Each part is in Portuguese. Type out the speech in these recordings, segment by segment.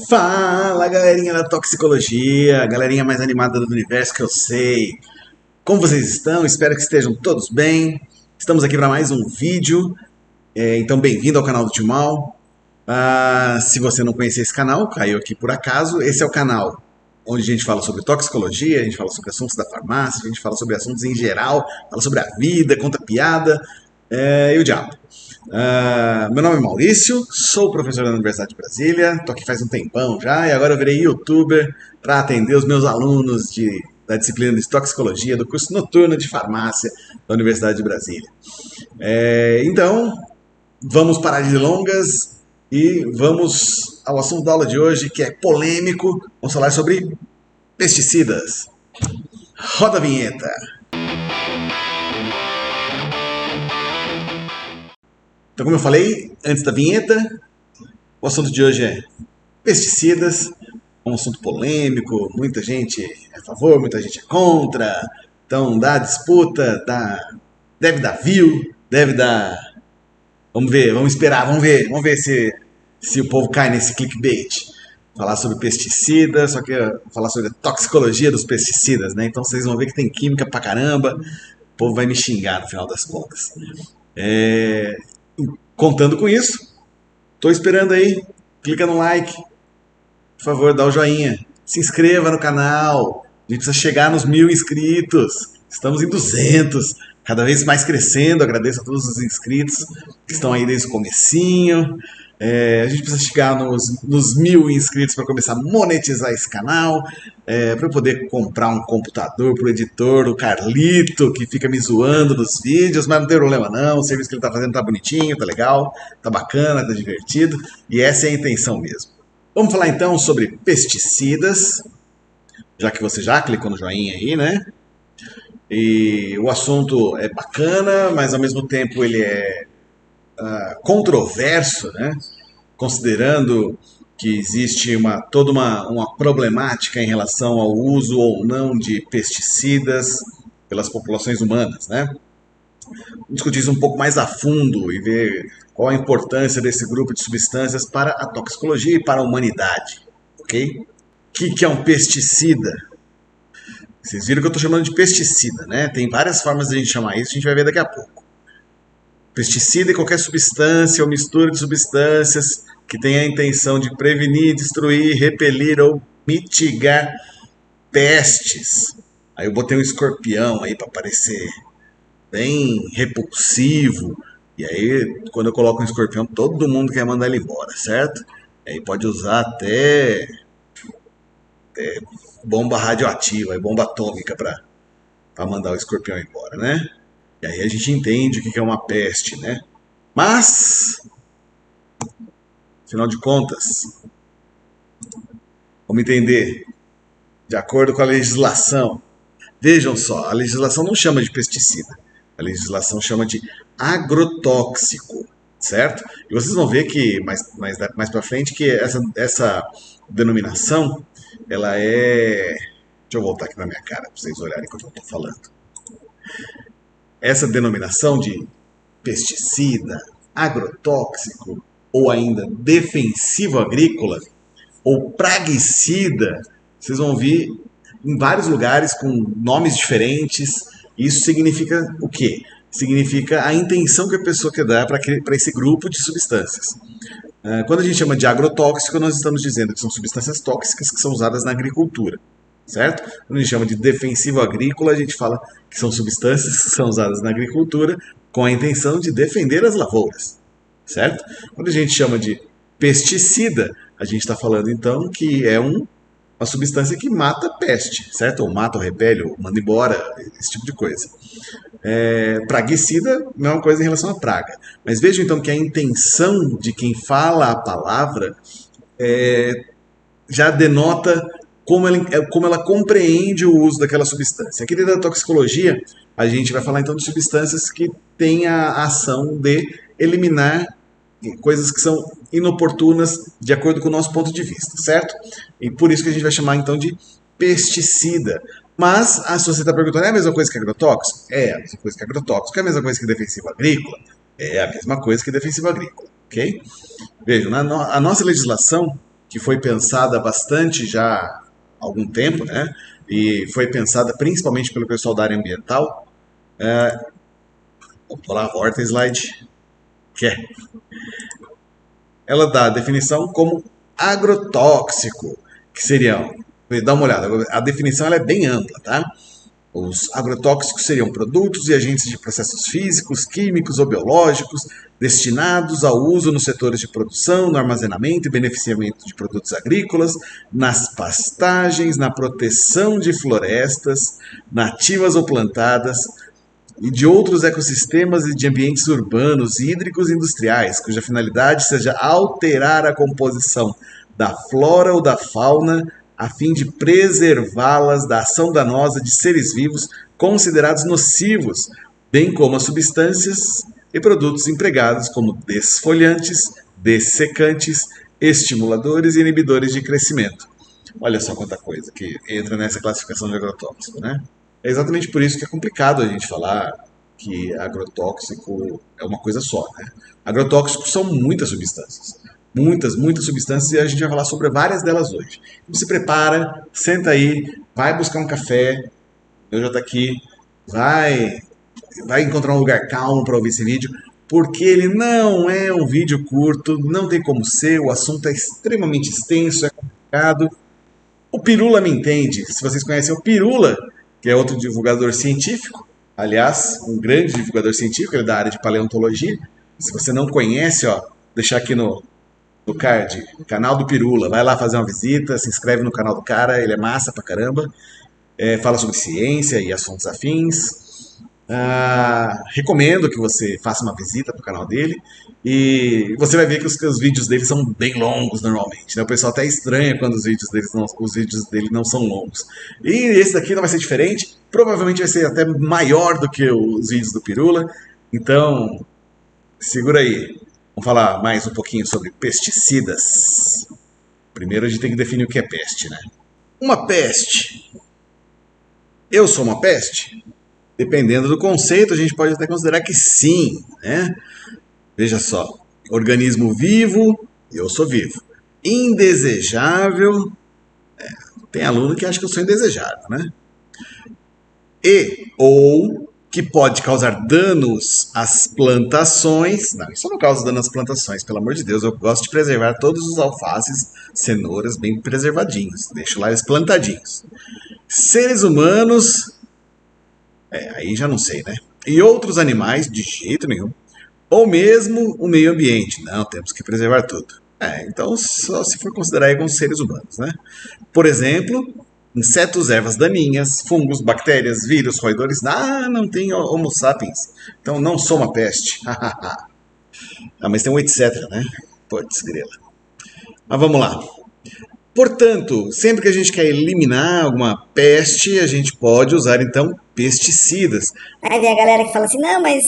Fala, galerinha da toxicologia, galerinha mais animada do universo que eu sei. Como vocês estão? Espero que estejam todos bem. Estamos aqui para mais um vídeo, então bem-vindo ao canal do Tio Mal. Se você não conhecer esse canal, caiu aqui por acaso, esse é o canal onde a gente fala sobre toxicologia, a gente fala sobre assuntos da farmácia, a gente fala sobre assuntos em geral, fala sobre a vida, conta piada e o diabo. Meu nome é Maurício, sou professor da Universidade de Brasília, estou aqui faz um tempão já e agora eu virei youtuber para atender os meus alunos da disciplina de toxicologia do curso noturno de farmácia da Universidade de Brasília. Então, vamos parar de delongas e vamos ao assunto da aula de hoje, que é polêmico. Vamos falar sobre pesticidas. Roda a vinheta. Então, como eu falei antes da vinheta, o assunto de hoje é pesticidas. É um assunto polêmico, muita gente é a favor, muita gente é contra. Então, dá disputa, deve dar view, deve dar. Vamos ver, vamos esperar, vamos ver se o povo cai nesse clickbait. Falar sobre pesticidas, só que falar sobre a toxicologia dos pesticidas, né? Então vocês vão ver que tem química pra caramba. O povo vai me xingar no final das contas. Contando com isso, tô esperando aí. Clica no like, por favor, dá o joinha. Se inscreva no canal. A gente precisa chegar nos 1000 inscritos. Estamos em 200. Cada vez mais crescendo. Agradeço a todos os inscritos que estão aí desde o comecinho. A gente precisa chegar nos 1000 inscritos para começar a monetizar esse canal. Para eu poder comprar um computador pro editor, o Carlito, que fica me zoando nos vídeos, mas não tem problema não. O serviço que ele tá fazendo tá bonitinho, tá legal, tá bacana, tá divertido. E essa é a intenção mesmo. Vamos falar então sobre pesticidas, já que você já clicou no joinha aí, né? E o assunto é bacana, mas ao mesmo tempo ele é controverso, né? Considerando que existe toda uma problemática em relação ao uso ou não de pesticidas pelas populações humanas, né? Vamos discutir isso um pouco mais a fundo e ver qual a importância desse grupo de substâncias para a toxicologia e para a humanidade, ok? O que é um pesticida? Vocês viram que eu estou chamando de pesticida, né? Tem várias formas de a gente chamar isso, a gente vai ver daqui a pouco. Pesticida é qualquer substância ou mistura de substâncias que tenha a intenção de prevenir, destruir, repelir ou mitigar pestes. Aí eu botei um escorpião aí para parecer bem repulsivo. E aí, quando eu coloco um escorpião, todo mundo quer mandar ele embora, certo? E aí pode usar até bomba radioativa, bomba atômica para mandar o escorpião embora, né? E aí a gente entende o que é uma peste, né? Mas, afinal de contas, vamos entender, de acordo com a legislação. Vejam só, a legislação não chama de pesticida. A legislação chama de agrotóxico, certo? E vocês vão ver que mais para frente que essa denominação, ela é... Deixa eu voltar aqui na minha cara para vocês olharem o que eu estou falando. Essa denominação de pesticida, agrotóxico ou ainda defensivo agrícola ou praguicida, vocês vão ver em vários lugares com nomes diferentes. Isso significa o quê? Significa a intenção que a pessoa quer dar para esse grupo de substâncias. Quando a gente chama de agrotóxico, nós estamos dizendo que são substâncias tóxicas que são usadas na agricultura, certo? Quando a gente chama de defensivo agrícola, a gente fala que são substâncias que são usadas na agricultura com a intenção de defender as lavouras, certo? Quando a gente chama de pesticida, a gente está falando então que é uma substância que mata peste, certo? Ou mata, ou repele, ou manda embora, esse tipo de coisa. Praguicida, mesma coisa em relação à praga. Mas vejam então que a intenção de quem fala a palavra já denota como ela compreende o uso daquela substância. Aqui dentro da toxicologia, a gente vai falar então de substâncias que têm a ação de eliminar coisas que são inoportunas de acordo com o nosso ponto de vista, certo? E por isso que a gente vai chamar então de pesticida. Mas se você está perguntando, é a mesma coisa que agrotóxico? É a mesma coisa que agrotóxico. É a mesma coisa que defensivo agrícola? É a mesma coisa que defensivo agrícola, ok? Vejam, a nossa legislação, que foi pensada bastante já há algum tempo, né? E foi pensada principalmente pelo pessoal da área ambiental. Vou pular, volta slide. Que é. Ela dá a definição como agrotóxico, que seria, dá uma olhada, a definição ela é bem ampla, tá? Os agrotóxicos seriam produtos e agentes de processos físicos, químicos ou biológicos destinados ao uso nos setores de produção, no armazenamento e beneficiamento de produtos agrícolas, nas pastagens, na proteção de florestas, nativas ou plantadas, e de outros ecossistemas e de ambientes urbanos, hídricos e industriais, cuja finalidade seja alterar a composição da flora ou da fauna a fim de preservá-las da ação danosa de seres vivos considerados nocivos, bem como as substâncias e produtos empregados como desfolhantes, dessecantes, estimuladores e inibidores de crescimento. Olha só quanta coisa que entra nessa classificação de agrotóxico, né? É exatamente por isso que é complicado a gente falar que agrotóxico é uma coisa só, né? Agrotóxicos são muitas substâncias. Muitas substâncias e a gente vai falar sobre várias delas hoje. Então se prepara, senta aí, vai buscar um café, eu já tô aqui, vai encontrar um lugar calmo para ouvir esse vídeo, porque ele não é um vídeo curto, não tem como ser, o assunto é extremamente extenso, é complicado. O Pirula me entende, se vocês conhecem o Pirula, que é outro divulgador científico, aliás, um grande divulgador científico, ele é da área de paleontologia. Se você não conhece, ó, deixar aqui no card, canal do Pirula, vai lá fazer uma visita, se inscreve no canal do cara, ele é massa pra caramba, fala sobre ciência e assuntos afins. Recomendo que você faça uma visita pro canal dele e você vai ver que os vídeos dele são bem longos normalmente, né? O pessoal até estranha quando os vídeos dele não são longos. E esse daqui não vai ser diferente, provavelmente vai ser até maior do que os vídeos do Pirula, então segura aí. Vamos falar mais um pouquinho sobre pesticidas. Primeiro a gente tem que definir o que é peste, né? Uma peste. Eu sou uma peste? Dependendo do conceito, a gente pode até considerar que sim, né? Veja só, organismo vivo, eu sou vivo. Indesejável, tem aluno que acha que eu sou indesejável, né? Ou que pode causar danos às plantações. Não, isso não causa dano às plantações, pelo amor de Deus. Eu gosto de preservar todos os alfaces, cenouras bem preservadinhos. Deixo lá eles plantadinhos. Seres humanos, aí já não sei, né? E outros animais, de jeito nenhum. Ou mesmo o meio ambiente. Não, temos que preservar tudo. Então só se for considerar aí como seres humanos, né? Por exemplo, insetos, ervas daninhas, fungos, bactérias, vírus, roedores. Não tem homo sapiens. Então não sou uma peste. Mas tem um etc, né? Putz, grela. Mas vamos lá. Portanto, sempre que a gente quer eliminar alguma peste, a gente pode usar, então, pesticidas. Aí vem a galera que fala assim, não, mas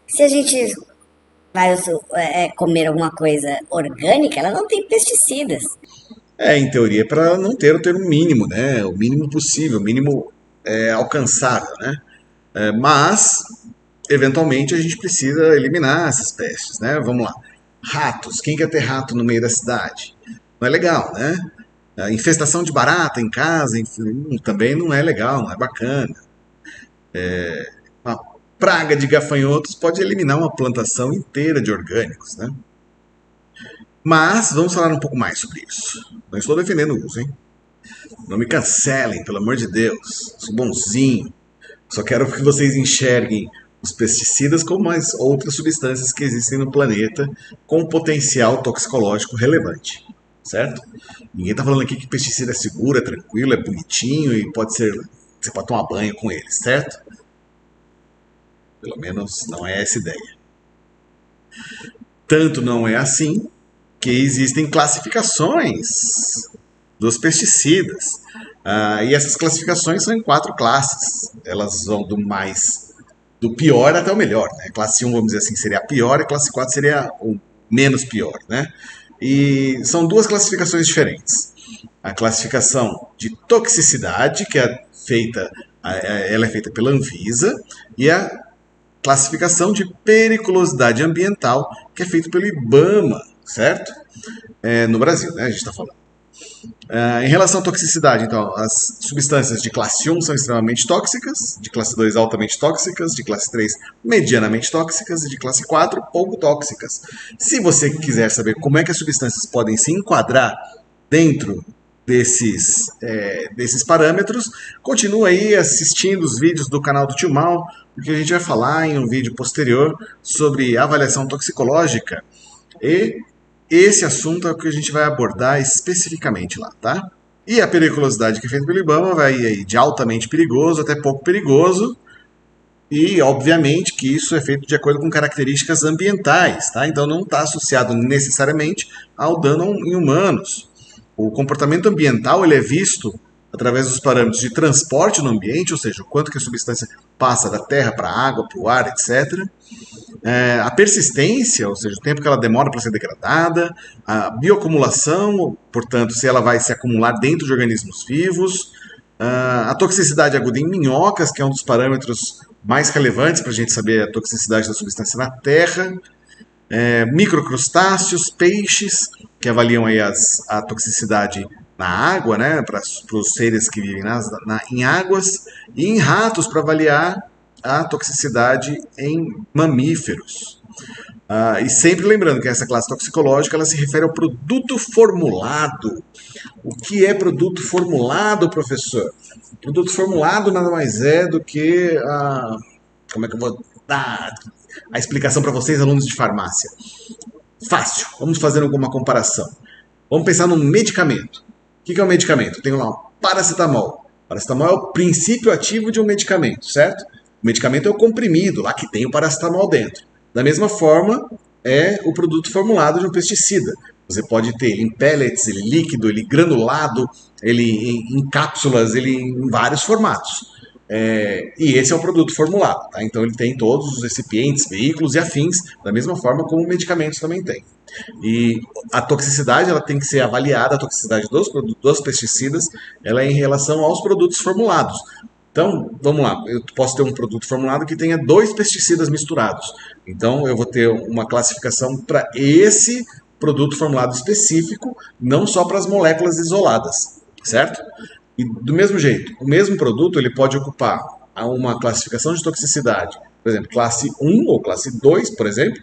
se a gente vai comer alguma coisa orgânica, ela não tem pesticidas. Em teoria, para não ter o termo mínimo, né? O mínimo possível, o mínimo alcançável, né? Mas, eventualmente, a gente precisa eliminar essas pestes, né? Vamos lá. Ratos. Quem quer ter rato no meio da cidade? Não é legal, né? A infestação de barata em casa também não é legal, não é bacana. Uma praga de gafanhotos pode eliminar uma plantação inteira de orgânicos, né? Mas vamos falar um pouco mais sobre isso. Não estou defendendo o uso, hein? Não me cancelem, pelo amor de Deus. Sou bonzinho. Só quero que vocês enxerguem os pesticidas como as outras substâncias que existem no planeta com potencial toxicológico relevante, certo? Ninguém está falando aqui que pesticida é seguro, é tranquilo, é bonitinho e você pode tomar banho com eles, certo? Pelo menos não é essa ideia. Tanto não é assim que existem classificações dos pesticidas. E essas classificações são em 4 classes. Elas vão do pior até o melhor, né? Classe 1, vamos dizer assim, seria a pior, e classe 4 seria o menos pior, né? E são 2 classificações diferentes. A classificação de toxicidade, que ela é feita pela Anvisa, e a classificação de periculosidade ambiental, que é feita pelo IBAMA, certo? No Brasil, né? A gente está falando. Em relação à toxicidade, então, as substâncias de classe 1 são extremamente tóxicas, de classe 2 altamente tóxicas, de classe 3 medianamente tóxicas e de classe 4 pouco tóxicas. Se você quiser saber como é que as substâncias podem se enquadrar dentro desses parâmetros, continua aí assistindo os vídeos do canal do Tio Mal, porque a gente vai falar em um vídeo posterior sobre avaliação toxicológica e esse assunto é o que a gente vai abordar especificamente lá, tá? E a periculosidade que é feita pelo IBAMA vai aí de altamente perigoso até pouco perigoso, e obviamente que isso é feito de acordo com características ambientais, tá? Então não está associado necessariamente ao dano em humanos. O comportamento ambiental ele é visto através dos parâmetros de transporte no ambiente, ou seja, o quanto que a substância passa da terra para a água, para o ar, etc. A persistência, ou seja, o tempo que ela demora para ser degradada, a bioacumulação, portanto, se ela vai se acumular dentro de organismos vivos, a toxicidade aguda em minhocas, que é um dos parâmetros mais relevantes para a gente saber a toxicidade da substância na Terra, microcrustáceos, peixes, que avaliam aí a toxicidade na água, né, para os seres que vivem em águas, e em ratos para avaliar a toxicidade em mamíferos. E sempre lembrando que essa classe toxicológica ela se refere ao produto formulado. O que é produto formulado, professor? Produto formulado nada mais é do que como é que eu vou dar a explicação para vocês, alunos de farmácia? Fácil, vamos fazer alguma comparação. Vamos pensar num medicamento. O que é um medicamento? Tem lá um paracetamol. Paracetamol é o princípio ativo de um medicamento, certo? O medicamento é o comprimido, lá que tem o paracetamol dentro. Da mesma forma, é o produto formulado de um pesticida. Você pode ter ele em pellets, ele líquido, ele granulado, ele em cápsulas, ele em vários formatos. E esse é o produto formulado. Tá? Então ele tem todos os recipientes, veículos e afins, da mesma forma como medicamentos também tem. E a toxicidade ela tem que ser avaliada, a toxicidade dos pesticidas, ela é em relação aos produtos formulados. Então, vamos lá, eu posso ter um produto formulado que tenha 2 pesticidas misturados. Então, eu vou ter uma classificação para esse produto formulado específico, não só para as moléculas isoladas, certo? E do mesmo jeito, o mesmo produto ele pode ocupar uma classificação de toxicidade, por exemplo, classe 1 ou classe 2, por exemplo,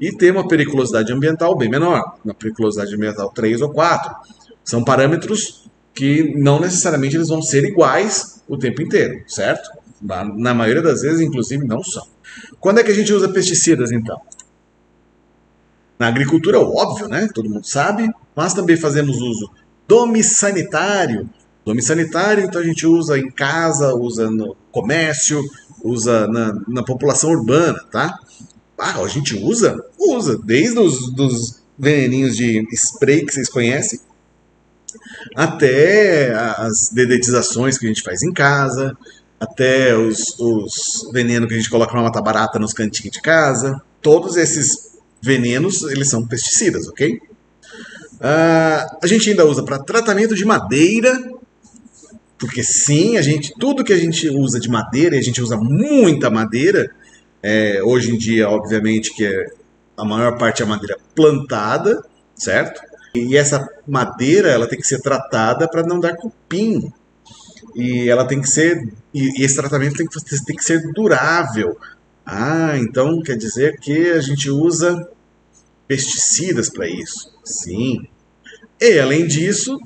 e ter uma periculosidade ambiental bem menor, uma periculosidade ambiental 3 ou 4. São parâmetros que não necessariamente eles vão ser iguais o tempo inteiro, certo? Na maioria das vezes, inclusive, não são. Quando é que a gente usa pesticidas, então? Na agricultura, óbvio, né? Todo mundo sabe, mas também fazemos uso domissanitário. Domissanitário, então a gente usa em casa, usa no comércio, usa na população urbana, tá? A gente usa? Usa, desde os dos veneninhos de spray que vocês conhecem, até as dedetizações que a gente faz em casa, até os venenos que a gente coloca para matar barata nos cantinhos de casa. Todos esses venenos, eles são pesticidas, ok? A gente ainda usa para tratamento de madeira, porque sim, tudo que a gente usa de madeira, e a gente usa muita madeira, hoje em dia, obviamente, a maior parte é madeira plantada, certo? E essa madeira ela tem que ser tratada para não dar cupim. E ela tem que ser. E esse tratamento tem que ser durável. Então quer dizer que a gente usa pesticidas para isso. Sim. E além disso,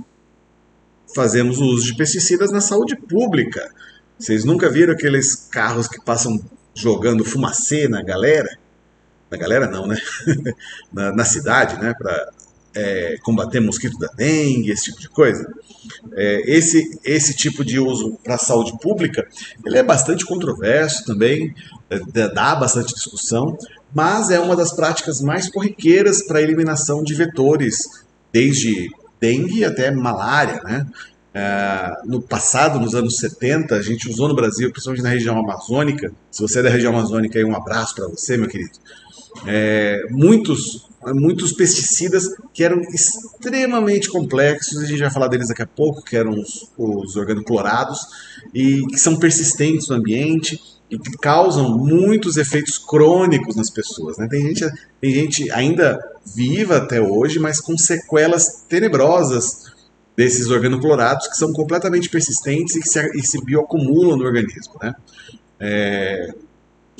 fazemos o uso de pesticidas na saúde pública. Vocês nunca viram aqueles carros que passam jogando fumacê na galera? Na galera não, né? na cidade, né? Para combater mosquito da dengue, esse tipo de coisa. Esse tipo de uso para a saúde pública, ele é bastante controverso também, dá bastante discussão, mas é uma das práticas mais corriqueiras para a eliminação de vetores, desde dengue até malária, né? No passado, nos anos 70, a gente usou no Brasil, principalmente na região amazônica. Se você é da região amazônica, aí um abraço para você, meu querido. Muitos pesticidas que eram extremamente complexos, a gente vai falar deles daqui a pouco, que eram os organoclorados, e que são persistentes no ambiente e que causam muitos efeitos crônicos nas pessoas. Né? Tem gente ainda viva até hoje, mas com sequelas tenebrosas desses organoclorados que são completamente persistentes e se bioacumulam no organismo, né?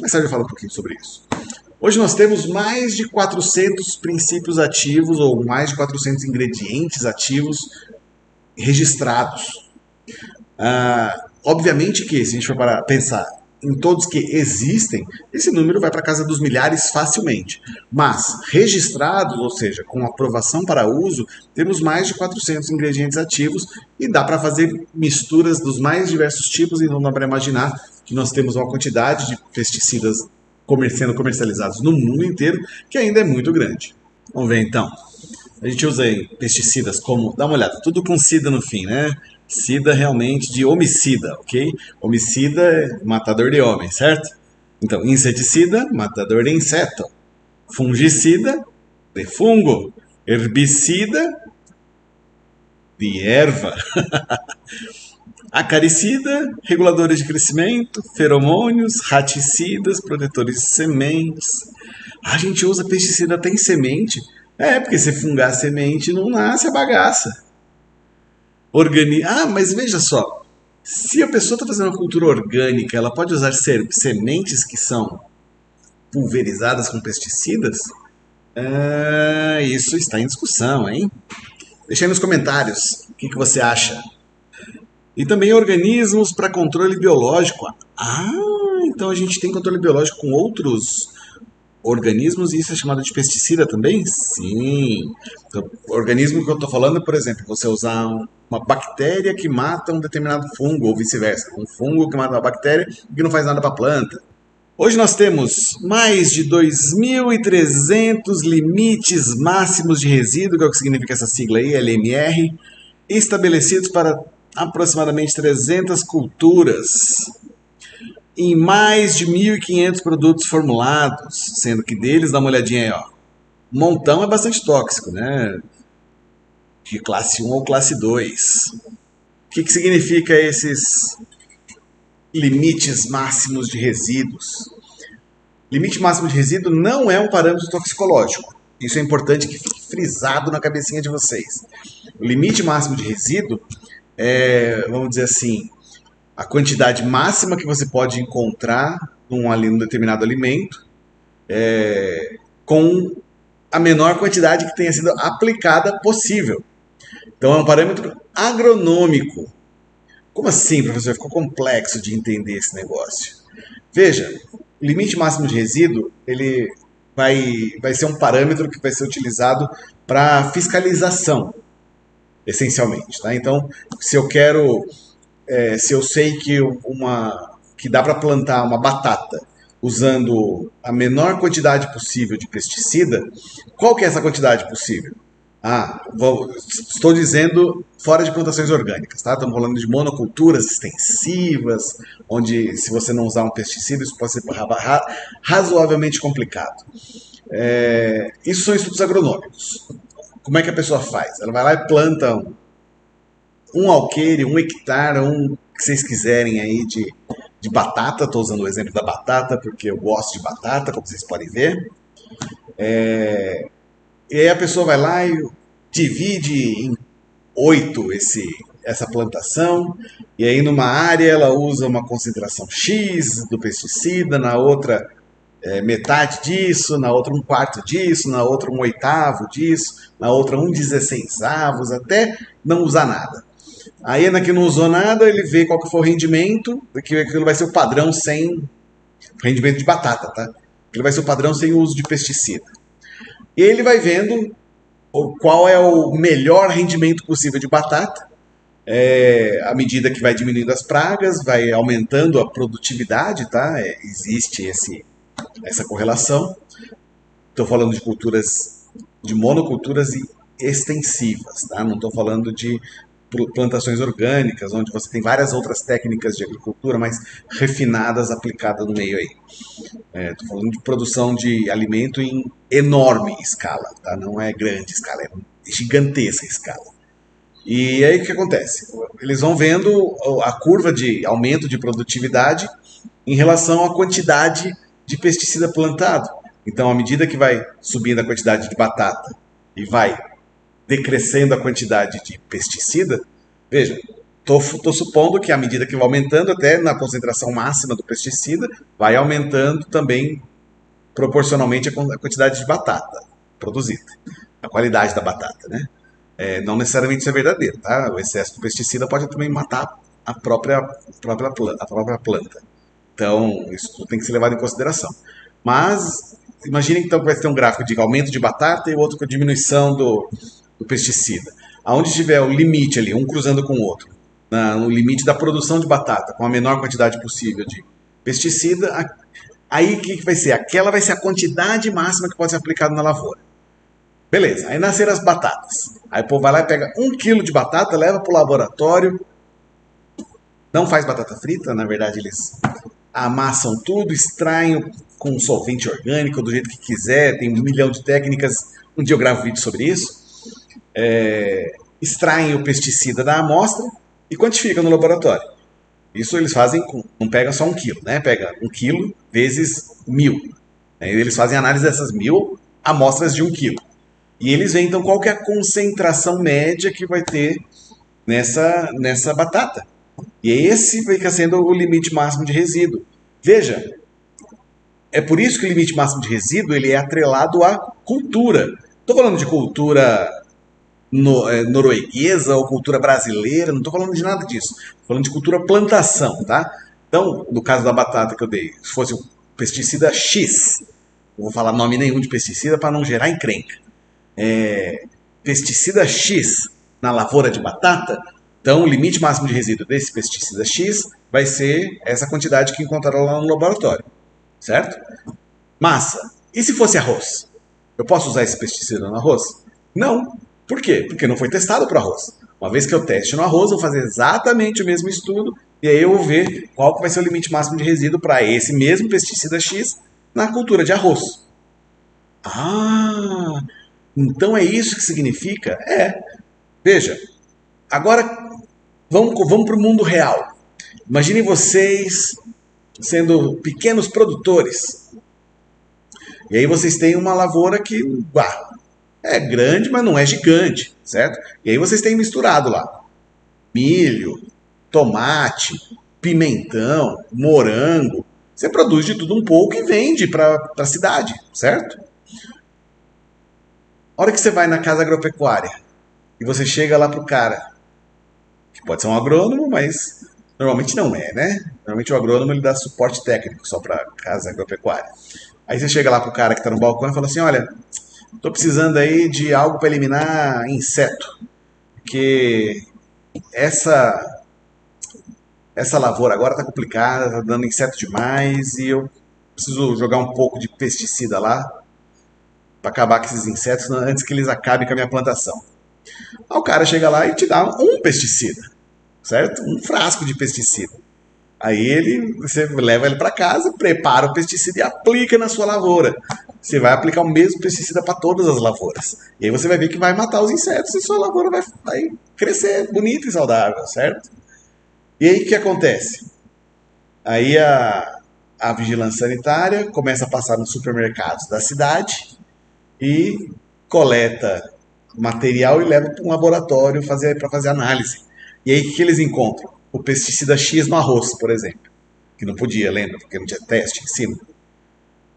Mais tarde eu falo um pouquinho sobre isso. Hoje nós temos mais de 400 princípios ativos ou mais de 400 ingredientes ativos registrados. Obviamente que, se a gente for para pensar em todos que existem, esse número vai para casa dos milhares facilmente. Mas registrados, ou seja, com aprovação para uso, temos mais de 400 ingredientes ativos e dá para fazer misturas dos mais diversos tipos, e não dá para imaginar que nós temos uma quantidade de pesticidas sendo comercializados no mundo inteiro que ainda é muito grande. Vamos ver então. A gente usa aí pesticidas como, dá uma olhada, tudo com sida no fim, né? Sida realmente de homicida, ok? Homicida é matador de homem, certo? Então, inseticida, matador de inseto. Fungicida, de fungo. Herbicida, de erva. Acaricida, reguladores de crescimento, feromônios, raticidas, protetores de sementes. A gente usa pesticida até em semente. Porque se fungar a semente não nasce a bagaça. Mas veja só, se a pessoa está fazendo uma cultura orgânica, ela pode usar sementes que são pulverizadas com pesticidas? Isso está em discussão, hein? Deixa aí nos comentários o que você acha. E também organismos para controle biológico. Então a gente tem controle biológico com outros organismos e isso é chamado de pesticida também? Sim. Então, o organismo que eu estou falando é, por exemplo, você usar uma bactéria que mata um determinado fungo, ou vice-versa. Um fungo que mata uma bactéria e que não faz nada para a planta. Hoje nós temos mais de 2.300 limites máximos de resíduo, que é o que significa essa sigla aí, LMR, estabelecidos para aproximadamente 300 culturas, em mais de 1.500 produtos formulados, sendo que deles, dá uma olhadinha aí, ó, montão é bastante tóxico, né? De classe 1 ou classe 2. O que significa esses limites máximos de resíduos? Limite máximo de resíduo não é um parâmetro toxicológico. Isso é importante que fique frisado na cabecinha de vocês. O limite máximo de resíduo é, vamos dizer assim, a quantidade máxima que você pode encontrar num determinado alimento com a menor quantidade que tenha sido aplicada possível. Então é um parâmetro agronômico. Como assim, professor? Ficou complexo de entender esse negócio. Veja, o limite máximo de resíduo ele vai ser um parâmetro que vai ser utilizado para fiscalização, essencialmente. Tá? Então, se eu sei que dá para plantar uma batata usando a menor quantidade possível de pesticida, qual que é essa quantidade possível? Estou dizendo fora de plantações orgânicas, tá? Estamos falando de monoculturas extensivas, onde se você não usar um pesticida, isso pode ser razoavelmente complicado. Isso são estudos agronômicos. Como é que a pessoa faz? Ela vai lá e planta um alqueire, 1 hectare, que vocês quiserem aí de batata. Estou usando o exemplo da batata porque eu gosto de batata, como vocês podem ver. E aí a pessoa vai lá e divide em 8 essa plantação, e aí numa área ela usa uma concentração X do pesticida, na outra metade disso, na outra 1/4 disso, na outra 1/8 disso, na outra 1/16, até não usar nada. Aí na que não usou nada, ele vê qual que foi o rendimento, que aquilo vai ser o padrão sem rendimento de batata, tá? Aquilo vai ser o padrão sem o uso de pesticida. E ele vai vendo qual é o melhor rendimento possível de batata, à medida que vai diminuindo as pragas, vai aumentando a produtividade, tá? Existe essa correlação. Estou falando de monoculturas extensivas, tá? Não estou falando de plantações orgânicas, onde você tem várias outras técnicas de agricultura mais refinadas aplicadas no meio aí. Estou falando de produção de alimento em enorme escala, tá? Não é grande escala, é gigantesca escala. E aí o que acontece? Eles vão vendo a curva de aumento de produtividade em relação à quantidade de pesticida plantado. Então, à medida que vai subindo a quantidade de batata e vai decrescendo a quantidade de pesticida, veja, estou supondo que à medida que vai aumentando, até na concentração máxima do pesticida, vai aumentando também proporcionalmente a quantidade de batata produzida, a qualidade da batata, né? Não necessariamente isso é verdadeiro, tá? O excesso de pesticida pode também matar a própria planta. Então, isso tem que ser levado em consideração. Mas, imagine então que vai ter um gráfico de aumento de batata e outro com diminuição do pesticida. Aonde tiver o limite ali, um cruzando com o outro, no limite da produção de batata, com a menor quantidade possível de pesticida, aí o que vai ser? Aquela vai ser a quantidade máxima que pode ser aplicada na lavoura. Beleza, aí nasceram as batatas. Aí o povo vai lá e pega 1 quilo de batata, leva para o laboratório, não faz batata frita, na verdade eles amassam tudo, extraem com solvente orgânico, do jeito que quiser, tem 1 milhão de técnicas, um dia eu gravo vídeo sobre isso. Extraem o pesticida da amostra e quantificam no laboratório. Isso eles fazem, não pega só 1 quilo, né? Pega 1 quilo vezes 1.000. Eles fazem análise dessas 1.000 amostras de 1 quilo. E eles veem então qual que é a concentração média que vai ter nessa batata. E esse fica sendo o limite máximo de resíduo. Veja, é por isso que o limite máximo de resíduo ele é atrelado à cultura. Estou falando de cultura norueguesa ou cultura brasileira, não estou falando de nada disso. Estou falando de cultura plantação, tá? Então, no caso da batata que eu dei, se fosse o pesticida X, não vou falar nome nenhum de pesticida para não gerar encrenca. Pesticida X na lavoura de batata, então o limite máximo de resíduo desse pesticida X vai ser essa quantidade que encontraram lá no laboratório, certo? Massa. E se fosse arroz? Eu posso usar esse pesticida no arroz? Não. Por quê? Porque não foi testado para arroz. Uma vez que eu teste no arroz, eu vou fazer exatamente o mesmo estudo e aí eu vou ver qual que vai ser o limite máximo de resíduo para esse mesmo pesticida X na cultura de arroz. Ah, então é isso que significa? Veja, agora vamos para o mundo real. Imaginem vocês sendo pequenos produtores. E aí vocês têm uma lavoura que é grande, mas não é gigante, certo? E aí vocês têm misturado lá milho, tomate, pimentão, morango. Você produz de tudo um pouco e vende para a cidade, certo? A hora que você vai na casa agropecuária e você chega lá pro cara, que pode ser um agrônomo, mas normalmente não é, né? Normalmente o agrônomo ele dá suporte técnico só para casa agropecuária. Aí você chega lá pro cara que está no balcão e fala assim, olha, tô precisando aí de algo para eliminar inseto, porque essa lavoura agora tá complicada, tá dando inseto demais e eu preciso jogar um pouco de pesticida lá para acabar com esses insetos antes que eles acabem com a minha plantação. Aí o cara chega lá e te dá um pesticida, certo? Um frasco de pesticida. Aí você leva ele para casa, prepara o pesticida e aplica na sua lavoura. Você vai aplicar o mesmo pesticida para todas as lavouras. E aí você vai ver que vai matar os insetos e sua lavoura vai crescer bonita e saudável, certo? E aí o que acontece? Aí a vigilância sanitária começa a passar nos supermercados da cidade e coleta material e leva para um laboratório para fazer análise. E aí o que eles encontram? O pesticida X no arroz, por exemplo. Que não podia, lembra? Porque não tinha teste em cima.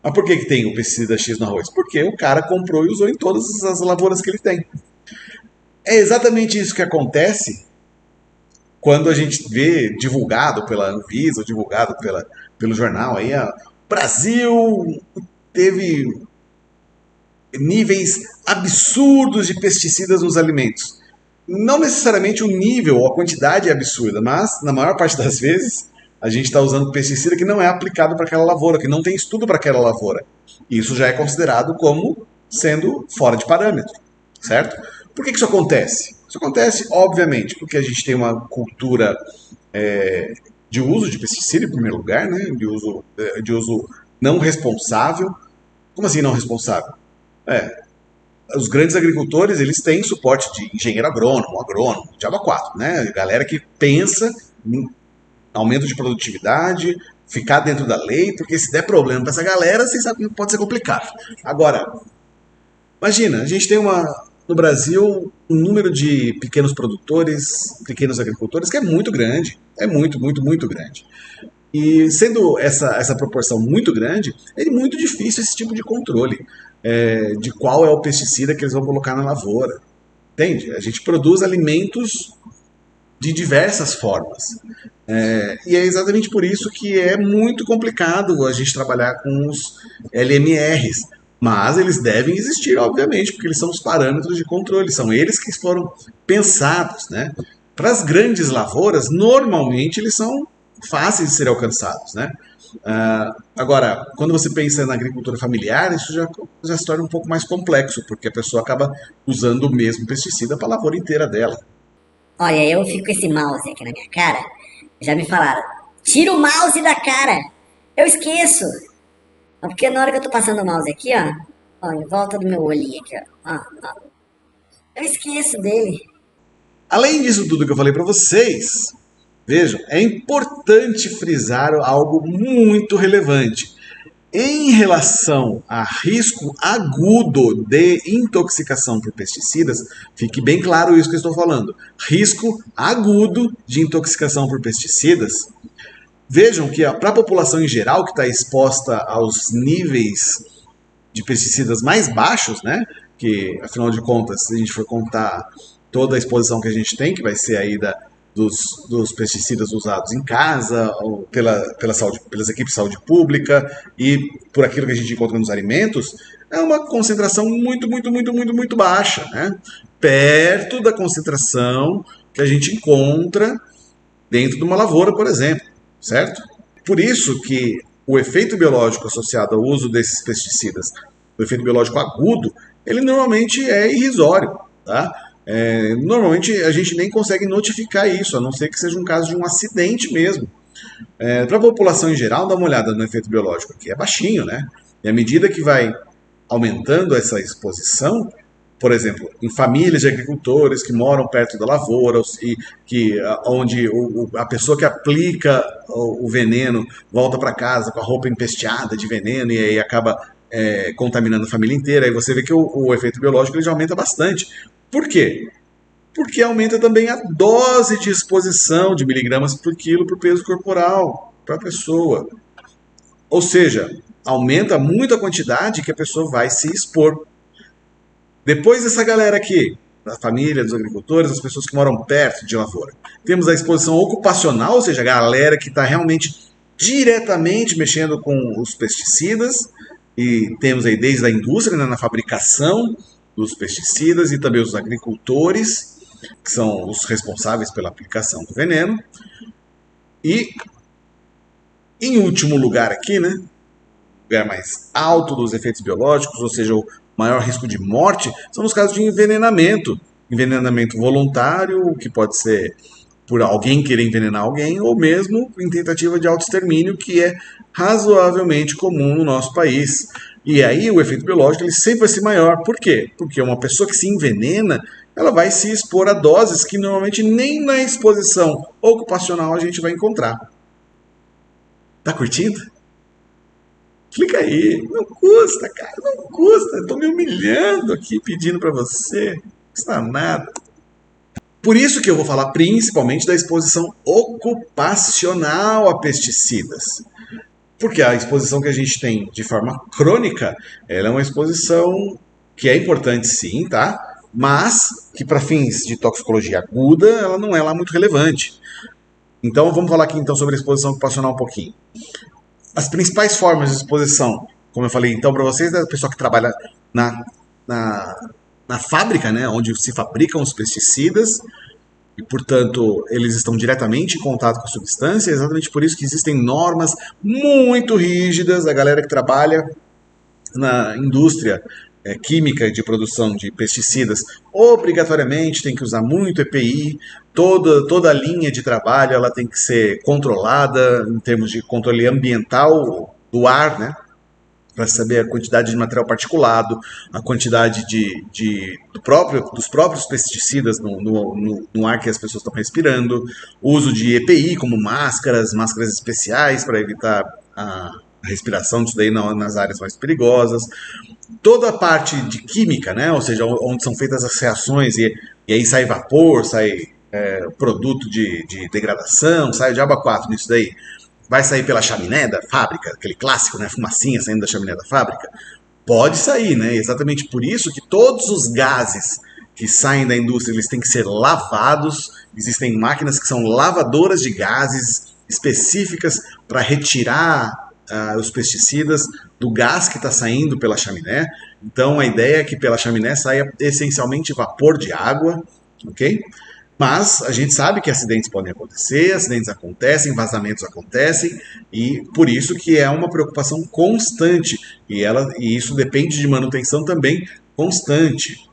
Mas por que tem o pesticida X no arroz? Porque o cara comprou e usou em todas as lavouras que ele tem. É exatamente isso que acontece quando a gente vê divulgado pela Anvisa, ou divulgado pelo jornal, aí, o Brasil teve níveis absurdos de pesticidas nos alimentos. Não necessariamente o nível ou a quantidade é absurda, mas na maior parte das vezes a gente está usando pesticida que não é aplicado para aquela lavoura, que não tem estudo para aquela lavoura. Isso já é considerado como sendo fora de parâmetro, certo? Por que isso acontece? Isso acontece, obviamente, porque a gente tem uma cultura de uso de pesticida, em primeiro lugar, né? De uso não responsável. Como assim não responsável? Os grandes agricultores, eles têm suporte de engenheiro agrônomo, diabo 4, né? Galera que pensa em aumento de produtividade, ficar dentro da lei, porque se der problema para essa galera, vocês sabem que pode ser complicado. Agora, imagina, a gente tem no Brasil um número de pequenos produtores, pequenos agricultores, que é muito grande. É muito, muito, muito grande. E sendo essa proporção muito grande, é muito difícil esse tipo de controle de qual é o pesticida que eles vão colocar na lavoura. Entende? A gente produz alimentos de diversas formas. E é exatamente por isso que é muito complicado a gente trabalhar com os LMRs. Mas eles devem existir, obviamente, porque eles são os parâmetros de controle, são eles que foram pensados, né? Para as grandes lavouras, normalmente eles são fáceis de serem alcançados, né? Agora, quando você pensa na agricultura familiar, isso já se torna um pouco mais complexo, porque a pessoa acaba usando o mesmo pesticida para a lavoura inteira dela. Olha, eu fico com esse mouse aqui na minha cara. Já me falaram, tira o mouse da cara. Eu esqueço. Porque na hora que eu tô passando o mouse aqui, ó, em volta do meu olhinho aqui, ó, eu esqueço dele. Além disso tudo que eu falei para vocês, vejam, é importante frisar algo muito relevante. Em relação a risco agudo de intoxicação por pesticidas, fique bem claro isso que eu estou falando. Risco agudo de intoxicação por pesticidas. Vejam que para a população em geral, que está exposta aos níveis de pesticidas mais baixos, né? Que, afinal de contas, se a gente for contar toda a exposição que a gente tem, que vai ser aí dos pesticidas usados em casa, ou pelas equipes de saúde pública e por aquilo que a gente encontra nos alimentos, é uma concentração muito, muito, muito, muito, muito baixa, né? Perto da concentração que a gente encontra dentro de uma lavoura, por exemplo, certo? Por isso que o efeito biológico associado ao uso desses pesticidas, o efeito biológico agudo, ele normalmente é irrisório, tá? Normalmente a gente nem consegue notificar isso, a não ser que seja um caso de um acidente mesmo. Para a população em geral, dá uma olhada no efeito biológico aqui, é baixinho, né? E à medida que vai aumentando essa exposição, por exemplo, em famílias de agricultores que moram perto da lavoura e onde a pessoa que aplica o veneno volta para casa com a roupa empesteada de veneno e aí acaba contaminando a família inteira. Aí você vê que o efeito biológico ele já aumenta bastante. Por quê? Porque aumenta também a dose de exposição de miligramas por quilo por peso corporal para a pessoa. Ou seja, aumenta muito a quantidade que a pessoa vai se expor. Depois dessa galera aqui, da família, dos agricultores, das pessoas que moram perto de lavoura, temos a exposição ocupacional, ou seja, a galera que está realmente diretamente mexendo com os pesticidas, e temos aí desde a indústria, né, na fabricação dos pesticidas, e também os agricultores, que são os responsáveis pela aplicação do veneno. E, em último lugar aqui, né, lugar mais alto dos efeitos biológicos, ou seja, o maior risco de morte, são nos casos de envenenamento. Envenenamento voluntário, que pode ser por alguém querer envenenar alguém, ou mesmo em tentativa de autoextermínio, que é razoavelmente comum no nosso país. E aí o efeito biológico ele sempre vai ser maior. Por quê? Porque uma pessoa que se envenena, ela vai se expor a doses que normalmente nem na exposição ocupacional a gente vai encontrar. Tá curtindo? Clica aí. Não custa, cara. Não custa. Eu tô me humilhando aqui pedindo para você. Não custa nada. Por isso que eu vou falar principalmente da exposição ocupacional a pesticidas. Porque a exposição que a gente tem de forma crônica, ela é uma exposição que é importante sim, tá? Mas que para fins de toxicologia aguda, ela não é lá muito relevante. Então vamos falar aqui então sobre a exposição ocupacional um pouquinho. As principais formas de exposição, como eu falei então para vocês, é a pessoa que trabalha na fábrica, né, onde se fabricam os pesticidas, e, portanto, eles estão diretamente em contato com a substância, é exatamente por isso que existem normas muito rígidas. A galera que trabalha na indústria química de produção de pesticidas obrigatoriamente tem que usar muito EPI, toda a linha de trabalho ela tem que ser controlada em termos de controle ambiental do ar, né? Para saber a quantidade de material particulado, a quantidade dos próprios pesticidas no ar que as pessoas estão respirando, o uso de EPI como máscaras especiais para evitar a a respiração disso daí nas áreas mais perigosas. Toda a parte de química, né? Ou seja, onde são feitas as reações e aí sai vapor, sai produto de degradação, sai o diabo a quatro nisso daí. Vai sair pela chaminé da fábrica, aquele clássico, né? Fumacinha saindo da chaminé da fábrica. Pode sair, né? Exatamente por isso que todos os gases que saem da indústria, eles têm que ser lavados. Existem máquinas que são lavadoras de gases específicas para retirar os pesticidas do gás que está saindo pela chaminé. Então a ideia é que pela chaminé saia essencialmente vapor de água, ok? Mas a gente sabe que acidentes podem acontecer, acidentes acontecem, vazamentos acontecem, e por isso que é uma preocupação constante, e isso depende de manutenção também constante.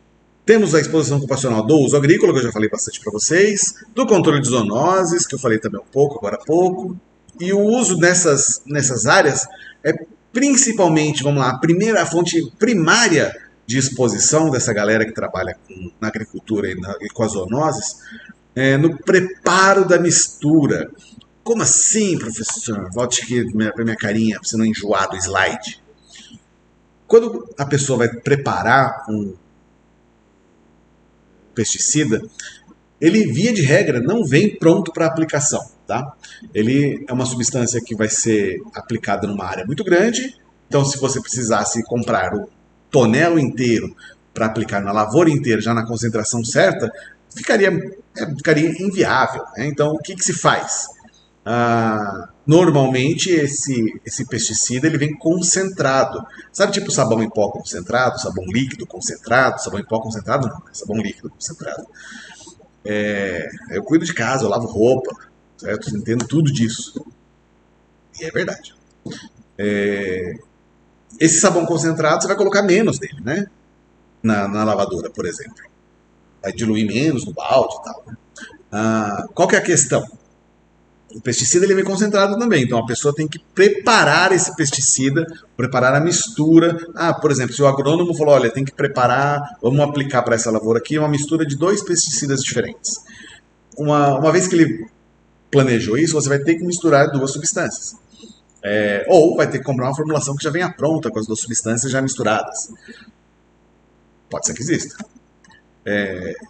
Temos a exposição ocupacional do uso agrícola, que eu já falei bastante para vocês, do controle de zoonoses, que eu falei também um pouco, agora há pouco, e o uso nessas áreas é principalmente, vamos lá, a fonte primária de exposição dessa galera que trabalha na agricultura e com as zoonoses, no preparo da mistura. Como assim, professor? Volte aqui para minha carinha, para você não enjoar do slide. Quando a pessoa vai preparar um pesticida, ele, via de regra, não vem pronto para aplicação. Tá? Ele é uma substância que vai ser aplicada numa área muito grande, então se você precisasse comprar o tonel inteiro para aplicar na lavoura inteira, já na concentração certa, ficaria inviável. Né? Então, o que se faz? Normalmente, esse pesticida ele vem concentrado. Sabe, tipo sabão em pó concentrado, sabão líquido concentrado, sabão em pó concentrado? Não, é sabão líquido concentrado. Eu cuido de casa, eu lavo roupa, certo? Eu entendo tudo disso. E é verdade. Esse sabão concentrado, você vai colocar menos dele, né? Na lavadora, por exemplo. Vai diluir menos no balde e tal. Qual que é a questão? O pesticida ele vem concentrado também, então a pessoa tem que preparar esse pesticida, preparar a mistura. Por exemplo, se o agrônomo falou, olha, tem que preparar, vamos aplicar para essa lavoura aqui uma mistura de 2 pesticidas diferentes. Uma vez que ele planejou isso, você vai ter que misturar 2 substâncias. Ou vai ter que comprar uma formulação que já venha pronta com as 2 substâncias já misturadas. Pode ser que exista.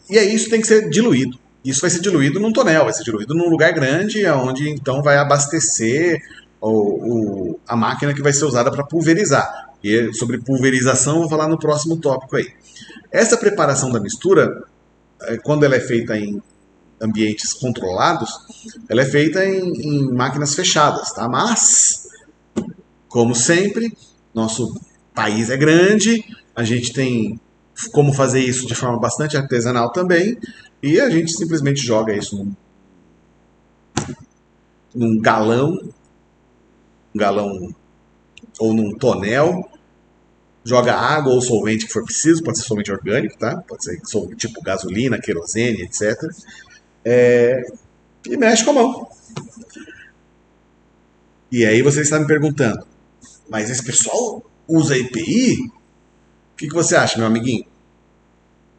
E aí isso tem que ser diluído. Isso vai ser diluído num tonel, vai ser diluído num lugar grande, onde então vai abastecer a máquina que vai ser usada para pulverizar. E sobre pulverização eu vou falar no próximo tópico aí. Essa preparação da mistura, quando ela é feita em ambientes controlados, ela é feita em máquinas fechadas, tá? Mas, como sempre, nosso país é grande, a gente tem como fazer isso de forma bastante artesanal também, e a gente simplesmente joga isso num galão ou num tonel, joga água ou solvente que for preciso, pode ser solvente orgânico, tá? Pode ser tipo gasolina, querosene, etc. E mexe com a mão. E aí você está me perguntando, mas esse pessoal usa EPI? O que você acha, meu amiguinho?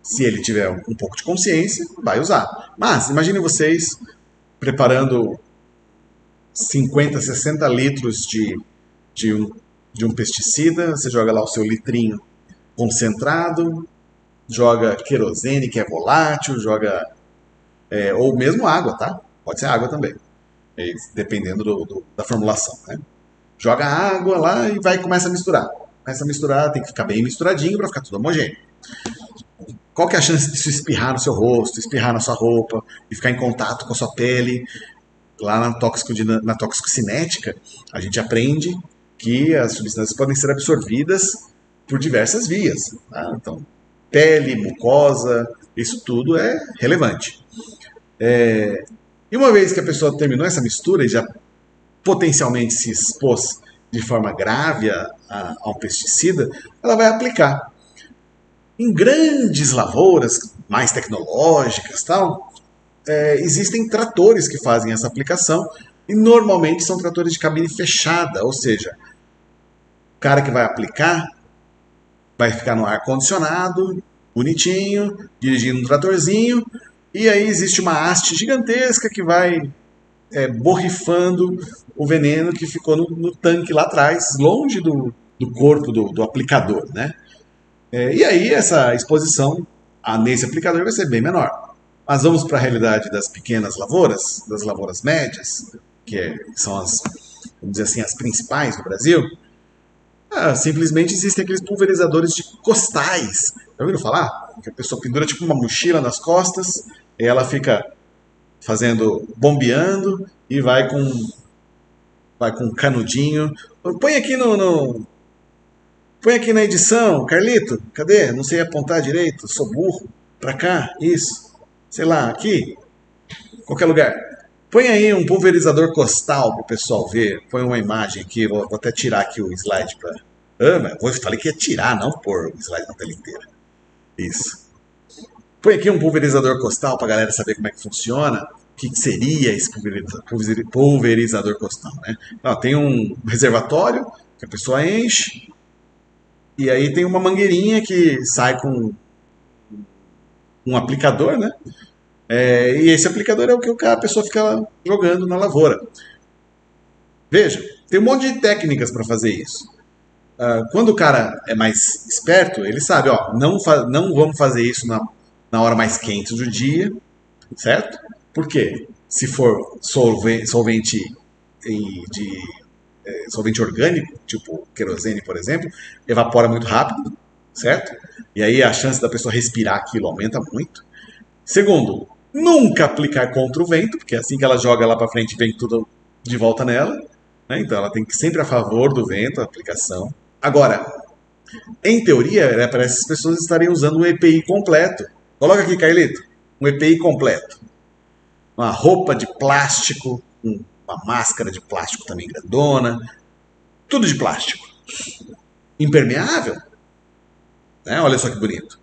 Se ele tiver um pouco de consciência, vai usar. Mas imagine vocês preparando 50, 60 litros de um pesticida, você joga lá o seu litrinho concentrado, joga querosene, que é volátil, joga ou mesmo água, tá? Pode ser água também, dependendo da formulação, né? Joga água lá e começa a misturar. Começa a misturar, tem que ficar bem misturadinho para ficar tudo homogêneo. Qual que é a chance disso espirrar no seu rosto, espirrar na sua roupa e ficar em contato com a sua pele? Lá na toxicinética, a gente aprende que as substâncias podem ser absorvidas por diversas vias. Tá? Então, pele, mucosa, isso tudo é relevante. E uma vez que a pessoa terminou essa mistura e já potencialmente se expôs de forma grave a um pesticida, ela vai aplicar. Em grandes lavouras, mais tecnológicas, tal, existem tratores que fazem essa aplicação e normalmente são tratores de cabine fechada, ou seja, o cara que vai aplicar vai ficar no ar-condicionado, bonitinho, dirigindo um tratorzinho, e aí existe uma haste gigantesca que vai borrifando o veneno que ficou no tanque lá atrás, longe do corpo do aplicador, né? E aí essa exposição nesse aplicador vai ser bem menor. Mas vamos para a realidade das pequenas lavouras, das lavouras médias, são vamos dizer assim, as principais do Brasil. Simplesmente existem aqueles pulverizadores de costais. Já ouviram falar? Que a pessoa pendura tipo uma mochila nas costas, e ela fica bombeando e vai com um canudinho. Põe aqui põe aqui na edição, Carlito. Cadê? Não sei apontar direito, sou burro. Pra cá, isso. Sei lá, aqui. Qualquer lugar. Põe aí um pulverizador costal para o pessoal ver. Põe uma imagem aqui, vou até tirar aqui o slide para. Mas eu falei que ia tirar, não pôr o slide na tela inteira. Isso. Põe aqui um pulverizador costal para a galera saber como é que funciona. O que seria esse pulverizador costal, né? Tem um reservatório que a pessoa enche. E aí tem uma mangueirinha que sai com um aplicador, né? E esse aplicador é o que a pessoa fica jogando na lavoura. Veja, tem um monte de técnicas para fazer isso. Quando o cara é mais esperto, ele sabe, não vamos fazer isso na hora mais quente do dia, certo? Por quê? Se for solvente orgânico, tipo querosene, por exemplo, evapora muito rápido, certo? E aí a chance da pessoa respirar aquilo aumenta muito. Segundo, nunca aplicar contra o vento, porque assim que ela joga lá para frente, vem tudo de volta nela. Né? Então ela tem que sempre a favor do vento, a aplicação. Agora, em teoria, para essas pessoas estarem usando um EPI completo. Coloca aqui, Carlito, um EPI completo. Uma roupa de plástico, uma máscara de plástico também grandona, tudo de plástico. Impermeável. Né? Olha só que bonito.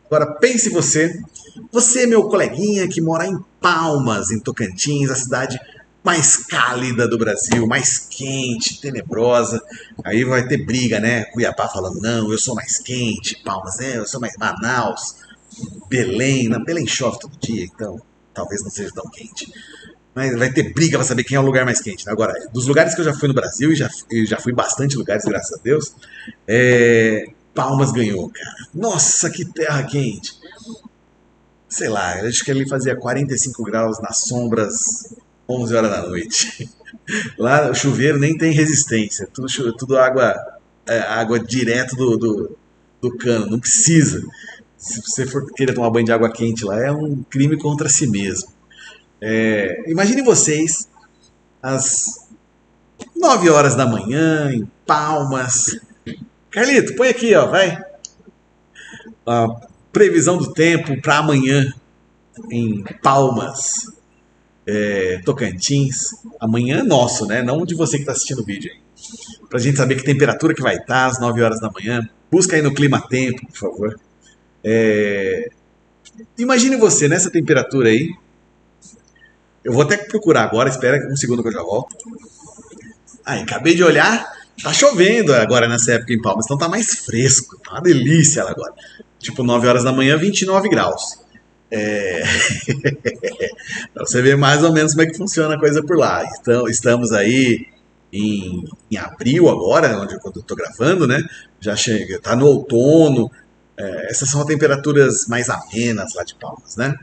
Agora pense você meu coleguinha que mora em Palmas, em Tocantins, a cidade mais cálida do Brasil, mais quente, tenebrosa. Aí vai ter briga, né? Cuiabá falando, não, eu sou mais quente, Palmas, eu sou mais Manaus, Belém, Belém chove todo dia, então talvez não seja tão quente. Mas vai ter briga para saber quem é o lugar mais quente. Agora, dos lugares que eu já fui no Brasil, e já fui bastante lugares, graças a Deus, Palmas ganhou, cara. Nossa, que terra quente. Sei lá, acho que ele fazia 45 graus nas sombras, 11 horas da noite. Lá o chuveiro nem tem resistência, tudo água direto do cano, não precisa. Se você for querer tomar banho de água quente lá, é um crime contra si mesmo. Imagine vocês às 9 horas da manhã, em Palmas. Carlito, põe aqui, vai. A previsão do tempo para amanhã em Palmas, Tocantins. Amanhã é nosso, né? Não de você que está assistindo o vídeo. Para a gente saber que temperatura que vai estar às 9 horas da manhã. Busca aí no Clima Tempo, por favor. Imagine você nessa temperatura aí. Eu vou até procurar agora, espera um segundo que eu já volto. Acabei de olhar, tá chovendo agora nessa época em Palmas, então tá mais fresco, tá uma delícia ela agora. Tipo 9 horas da manhã, 29 graus. Pra você ver mais ou menos como é que funciona a coisa por lá. Então, estamos aí em abril agora, quando eu tô gravando, né? Já chega, tá no outono. Essas são as temperaturas mais amenas lá de Palmas, né?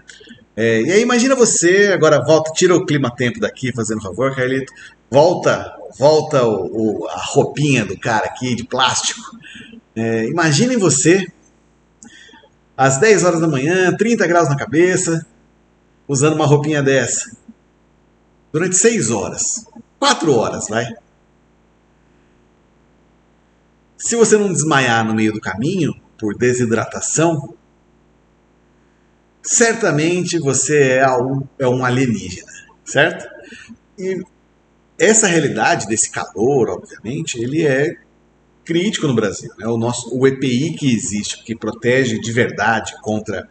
E aí imagina você, agora volta, tira o clima-tempo daqui, fazendo favor, Carlito. Volta a roupinha do cara aqui de plástico. Imagine você às 10 horas da manhã, 30 graus na cabeça, usando uma roupinha dessa. Durante 6 horas. 4 horas, vai. Se você não desmaiar no meio do caminho, por desidratação, certamente você é um alienígena, certo? E essa realidade desse calor, obviamente, ele é crítico no Brasil. Né? O EPI que existe, que protege de verdade contra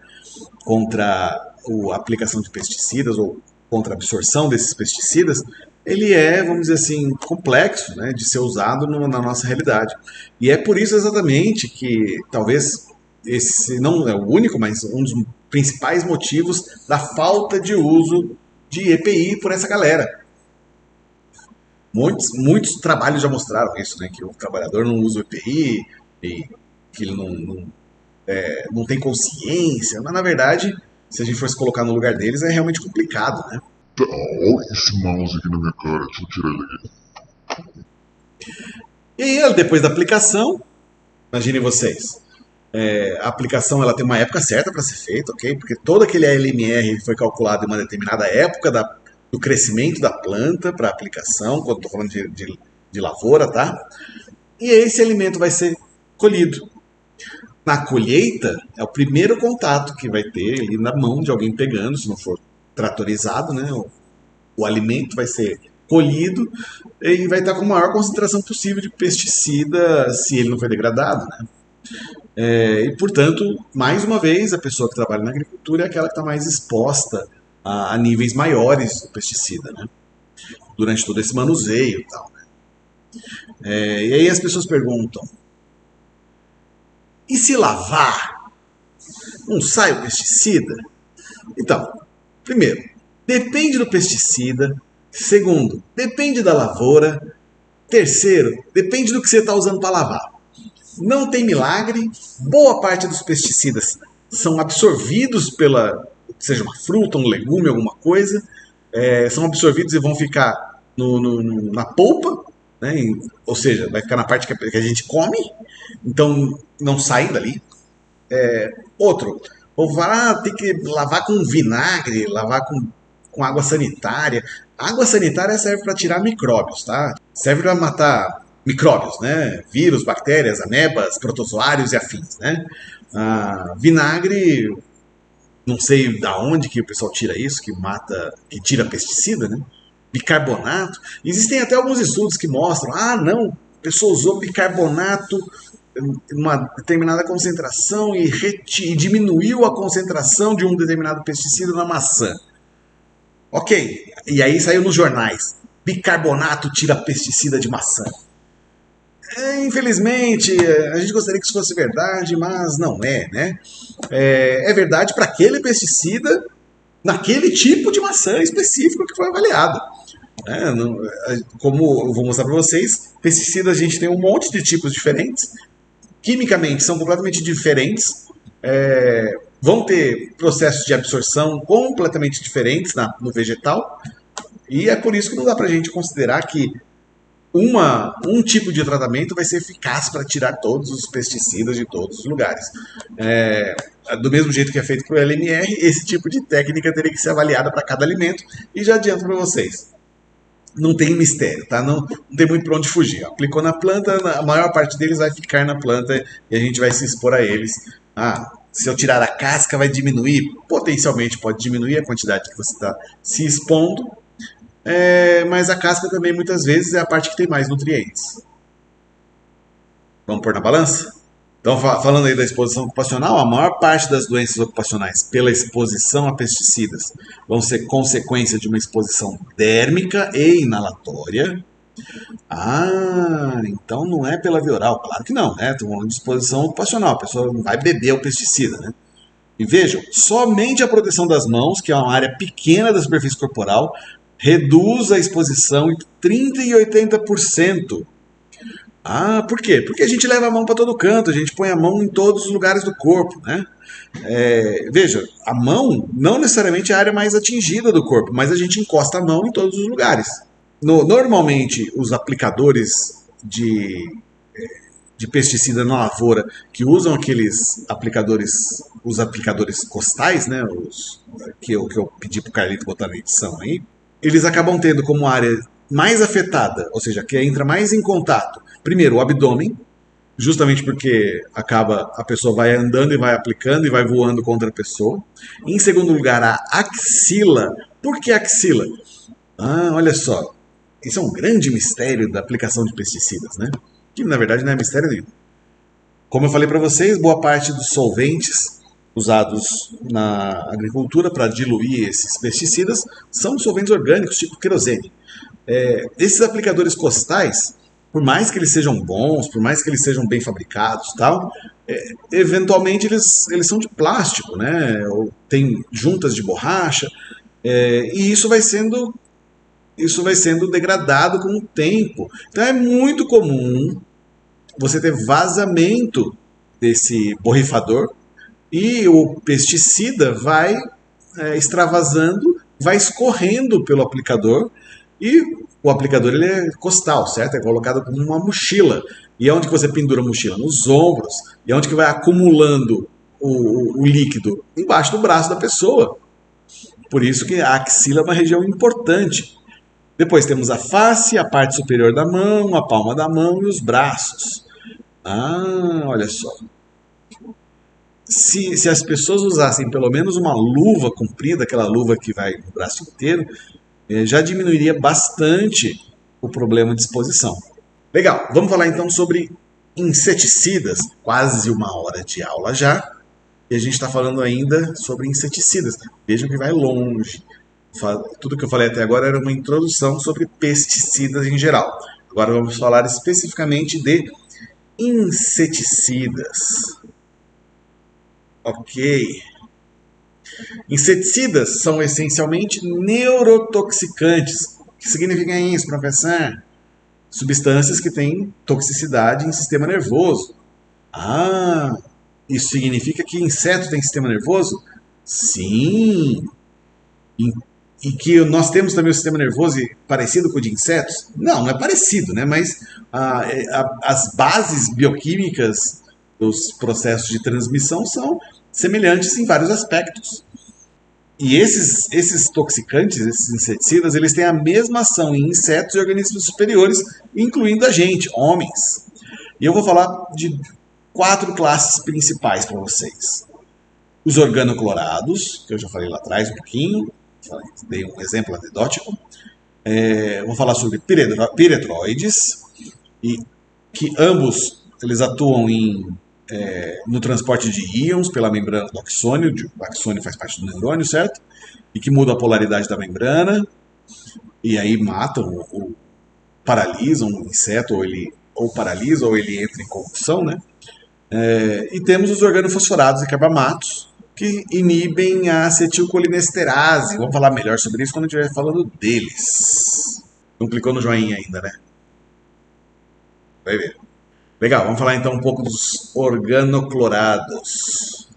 a aplicação de pesticidas ou contra a absorção desses pesticidas, ele vamos dizer assim, complexo, né, de ser usado na nossa realidade. E é por isso exatamente que talvez esse não é o único, mas um dos principais motivos da falta de uso de EPI por essa galera. Muitos trabalhos já mostraram isso, né? Que o trabalhador não usa o EPI e que ele não tem consciência, mas na verdade, se a gente fosse colocar no lugar deles, é realmente complicado, né? Tá, olha esse mouse aqui na minha cara, deixa eu tirar ele aqui. E aí, depois da aplicação, imaginem vocês, a aplicação ela tem uma época certa para ser feita, ok? Porque todo aquele ALMR foi calculado em uma determinada época do crescimento da planta para aplicação, quando estou falando de lavoura, tá? E esse alimento vai ser colhido. Na colheita, é o primeiro contato que vai ter ali na mão de alguém pegando, se não for tratorizado, né? O alimento vai ser colhido e vai estar com a maior concentração possível de pesticida se ele não foi degradado, né? E, portanto, mais uma vez, a pessoa que trabalha na agricultura é aquela que está mais exposta a níveis maiores do pesticida, né? Durante todo esse manuseio e tal. E aí as pessoas perguntam, e se lavar? Não sai o pesticida? Então, primeiro, depende do pesticida. Segundo, depende da lavoura. Terceiro, depende do que você está usando para lavar. Não tem milagre. Boa parte dos pesticidas são absorvidos seja uma fruta, um legume, alguma coisa. São absorvidos e vão ficar na polpa, né? Ou seja, vai ficar na parte que a gente come. Então, não sai dali. Outro, vou falar, tem que lavar com vinagre, lavar com água sanitária. A água sanitária serve para tirar micróbios, tá? Serve para matar micróbios, né? Vírus, bactérias, amebas, protozoários e afins, né? Vinagre, não sei da onde que o pessoal tira isso, que tira pesticida, né? Bicarbonato. Existem até alguns estudos que mostram, não, a pessoa usou bicarbonato uma determinada concentração e diminuiu a concentração de um determinado pesticida na maçã. Ok, e aí saiu nos jornais, bicarbonato tira pesticida de maçã. Infelizmente, a gente gostaria que isso fosse verdade, mas não é, né? É verdade para aquele pesticida, naquele tipo de maçã específico que foi avaliado. Como eu vou mostrar para vocês, pesticidas a gente tem um monte de tipos diferentes, quimicamente são completamente diferentes, vão ter processos de absorção completamente diferentes no vegetal, e é por isso que não dá para a gente considerar que um tipo de tratamento vai ser eficaz para tirar todos os pesticidas de todos os lugares. Do mesmo jeito que é feito para o LMR, esse tipo de técnica teria que ser avaliada para cada alimento, e já adianto para vocês, não tem mistério, tá? Não tem muito para onde fugir. Aplicou na planta, a maior parte deles vai ficar na planta e a gente vai se expor a eles. Se eu tirar a casca, vai diminuir? Potencialmente pode diminuir a quantidade que você está se expondo, mas a casca também muitas vezes é a parte que tem mais nutrientes. Vamos pôr na balança? Então, falando aí da exposição ocupacional, a maior parte das doenças ocupacionais pela exposição a pesticidas vão ser consequência de uma exposição dérmica e inalatória. Então não é pela via oral, claro que não, né? Estou falando de exposição ocupacional, a pessoa não vai beber o pesticida, né? E vejam, somente a proteção das mãos, que é uma área pequena da superfície corporal, reduz a exposição entre 30% e 80%. Por quê? Porque a gente leva a mão para todo canto, a gente põe a mão em todos os lugares do corpo, né? Veja, a mão não necessariamente é a área mais atingida do corpo, mas a gente encosta a mão em todos os lugares. Normalmente, os aplicadores de pesticida na lavoura que usam os aplicadores costais, né? Que eu pedi para o Carlito botar na edição aí, eles acabam tendo como área mais afetada, ou seja, que entra mais em contato, primeiro o abdômen, justamente porque a pessoa vai andando e vai aplicando e vai voando contra a pessoa. Em segundo lugar, a axila. Por que axila? Olha só, isso é um grande mistério da aplicação de pesticidas, né? Que na verdade não é mistério nenhum. Como eu falei para vocês, boa parte dos solventes usados na agricultura para diluir esses pesticidas são solventes orgânicos, tipo querosene. Esses aplicadores costais, por mais que eles sejam bons, por mais que eles sejam bem fabricados, tal, eventualmente eles são de plástico, né? Ou tem juntas de borracha, e isso vai sendo isso vai sendo degradado com o tempo. Então é muito comum você ter vazamento desse borrifador e o pesticida vai extravasando, vai escorrendo pelo aplicador e o aplicador ele é costal, certo? É colocado como uma mochila. E é onde que você pendura a mochila? Nos ombros. E é onde que vai acumulando o líquido? Embaixo do braço da pessoa. Por isso que a axila é uma região importante. Depois temos a face, a parte superior da mão, a palma da mão e os braços. Ah, olha só. Se as pessoas usassem pelo menos uma luva comprida, aquela luva que vai no braço inteiro, já diminuiria bastante o problema de exposição. Legal, vamos falar então sobre inseticidas, quase uma hora de aula já, e a gente está falando ainda sobre inseticidas. Vejam que vai longe. Tudo que eu falei até agora era uma introdução sobre pesticidas em geral. Agora vamos falar especificamente de inseticidas. Ok. Inseticidas são essencialmente neurotoxicantes. O que significa isso, professor? Substâncias que têm toxicidade em sistema nervoso. Ah, isso significa que inseto tem sistema nervoso? Sim. E que nós temos também o sistema nervoso parecido com o de insetos? Não, não é parecido, né? Mas as bases bioquímicas dos processos de transmissão são semelhantes em vários aspectos. E esses toxicantes, esses inseticidas, eles têm a mesma ação em insetos e organismos superiores, incluindo a gente, homens. E eu vou falar de 4 classes principais para vocês. Os organoclorados, que eu já falei lá atrás um pouquinho, dei um exemplo anedótico. Vou falar sobre piretroides, e que ambos eles atuam no transporte de íons pela membrana do axônio. O axônio faz parte do neurônio, certo? E que muda a polaridade da membrana, e aí matam ou paralisam o inseto, ou paralisa, ou ele entra em convulsão, né? E temos os organofosforados e carbamatos, que inibem a acetilcolinesterase. Vamos falar melhor sobre isso quando a gente estiver falando deles. Não clicou no joinha ainda, né? Vai ver. Legal, vamos falar então um pouco dos organoclorados.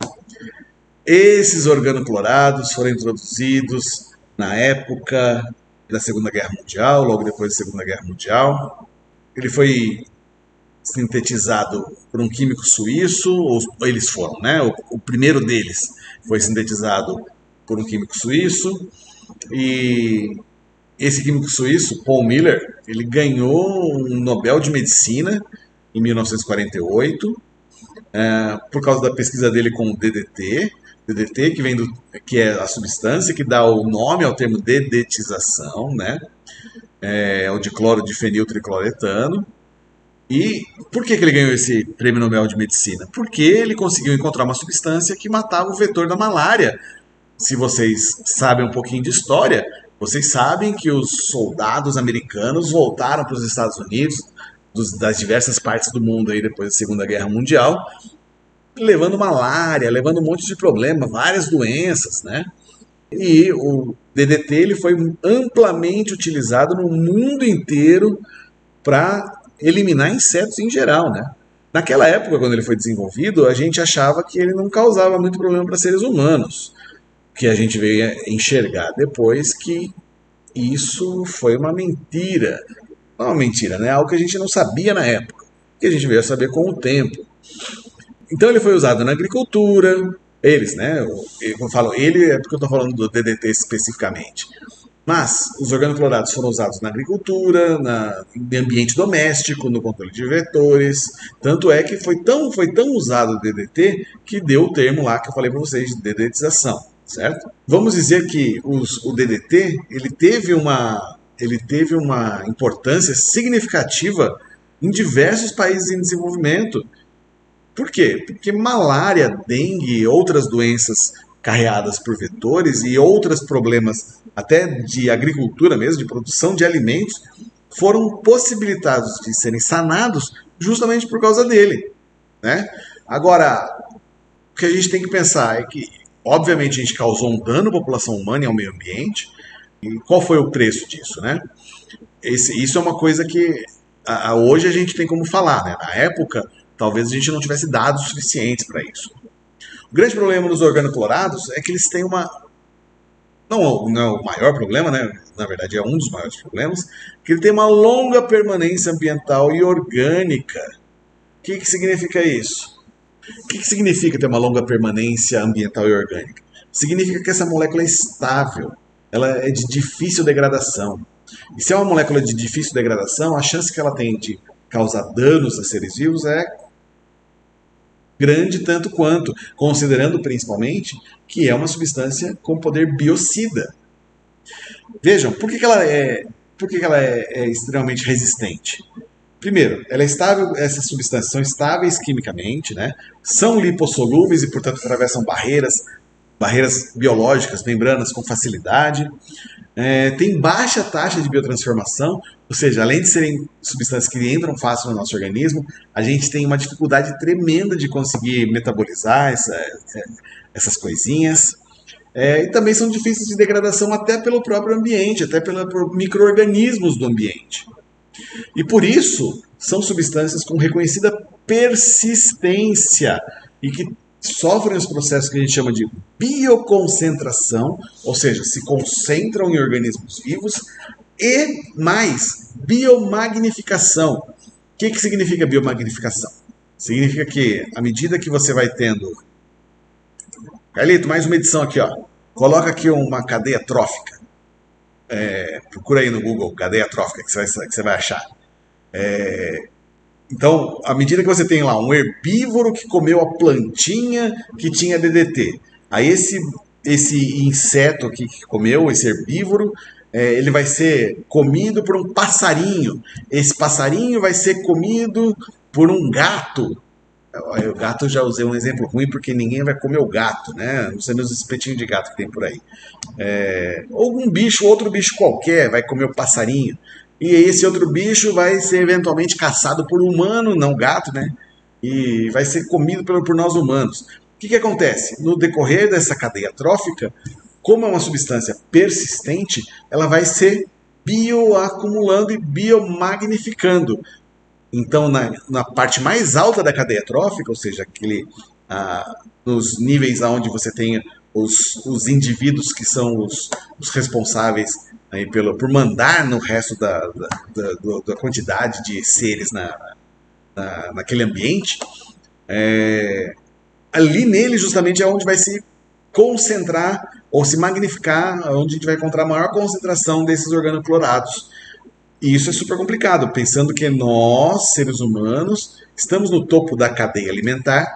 Esses organoclorados foram introduzidos na época da Segunda Guerra Mundial, logo depois da Segunda Guerra Mundial. Ele foi sintetizado por um químico suíço, ou eles foram, né? O primeiro deles foi sintetizado por um químico suíço, e esse químico suíço, Paul Miller, ele ganhou um Nobel de Medicina em 1948, por causa da pesquisa dele com o DDT, que é a substância que dá o nome ao termo dedetização, né? É o dicloro de feniltricloretano. E por que ele ganhou esse prêmio Nobel de Medicina? Porque ele conseguiu encontrar uma substância que matava o vetor da malária. Se vocês sabem um pouquinho de história, vocês sabem que os soldados americanos voltaram para os Estados Unidos, das diversas partes do mundo aí depois da Segunda Guerra Mundial, levando malária, levando um monte de problema, várias doenças, né? E o DDT ele foi amplamente utilizado no mundo inteiro para eliminar insetos em geral, né? Naquela época, quando ele foi desenvolvido, a gente achava que ele não causava muito problema para seres humanos, que a gente veio enxergar depois que isso foi uma mentira. Não uma mentira, né? Algo que a gente não sabia na época, que a gente veio a saber com o tempo. Então ele foi usado na agricultura, eles, né? Eu falo ele é porque eu estou falando do DDT especificamente. Mas os organoclorados foram usados na agricultura, em ambiente doméstico, no controle de vetores. Tanto é que foi tão usado o DDT que deu o termo lá que eu falei para vocês de dedetização, certo? Vamos dizer que o DDT ele teve uma importância significativa em diversos países em desenvolvimento. Por quê? Porque malária, dengue e outras doenças carreadas por vetores e outros problemas até de agricultura mesmo, de produção de alimentos, foram possibilitados de serem sanados justamente por causa dele, né? Agora, o que a gente tem que pensar é que, obviamente, a gente causou um dano à população humana e ao meio ambiente, E qual foi o preço disso, né? Isso é uma coisa que hoje a gente tem como falar, né? Na época, talvez a gente não tivesse dados suficientes para isso. O grande problema dos organoclorados é que eles têm uma... Não é o maior problema, né? Na verdade é um dos maiores problemas, que ele tem uma longa permanência ambiental e orgânica. O que significa isso? O que significa ter uma longa permanência ambiental e orgânica? Significa que essa molécula é estável, ela é de difícil degradação. E se é uma molécula de difícil degradação, a chance que ela tem de causar danos a seres vivos é grande tanto quanto, considerando principalmente que é uma substância com poder biocida. Vejam, por que ela é extremamente resistente? Primeiro, ela é estável, essas substâncias são estáveis quimicamente, né? São lipossolúveis e, portanto, atravessam barreiras biológicas, membranas com facilidade. Tem baixa taxa de biotransformação, ou seja, além de serem substâncias que entram fácil no nosso organismo, a gente tem uma dificuldade tremenda de conseguir metabolizar essas coisinhas. E também são difíceis de degradação até pelo próprio ambiente, até por micro-organismos do ambiente. E por isso, são substâncias com reconhecida persistência e que sofrem os processos que a gente chama de bioconcentração, ou seja, se concentram em organismos vivos, e mais, biomagnificação. O que significa biomagnificação? Significa que, à medida que você vai tendo... Carlito, mais uma edição aqui, ó. Coloca aqui uma cadeia trófica. Procura aí no Google, cadeia trófica, que você vai achar. Então, à medida que você tem lá um herbívoro que comeu a plantinha que tinha DDT, aí esse inseto aqui que comeu, esse herbívoro, ele vai ser comido por um passarinho. Esse passarinho vai ser comido por um gato. O gato eu já usei um exemplo ruim porque ninguém vai comer o gato, né? Não sei os espetinhos de gato que tem por aí. Ou outro bicho qualquer vai comer o passarinho. E esse outro bicho vai ser eventualmente caçado por humano, não gato, né? E vai ser comido por nós humanos. O que acontece? No decorrer dessa cadeia trófica, como é uma substância persistente, ela vai se bioacumulando e biomagnificando. Então, na parte mais alta da cadeia trófica, ou seja, nos níveis onde você tem os indivíduos que são os responsáveis aí por mandar no resto da quantidade de seres naquele ambiente, ali nele justamente é onde vai se concentrar ou se magnificar, onde a gente vai encontrar a maior concentração desses organoclorados. E isso é super complicado, pensando que nós, seres humanos, estamos no topo da cadeia alimentar,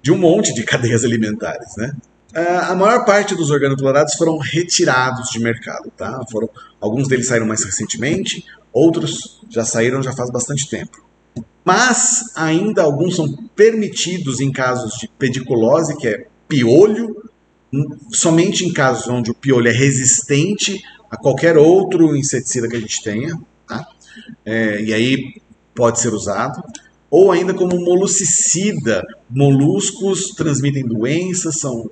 de um monte de cadeias alimentares, né? A maior parte dos organoclorados foram retirados de mercado, tá? Alguns deles saíram mais recentemente, outros já saíram já faz bastante tempo. Mas ainda alguns são permitidos em casos de pediculose, que é piolho, somente em casos onde o piolho é resistente a qualquer outro inseticida que a gente tenha, tá? E aí pode ser usado. Ou ainda como moluscicida. Moluscos transmitem doenças, são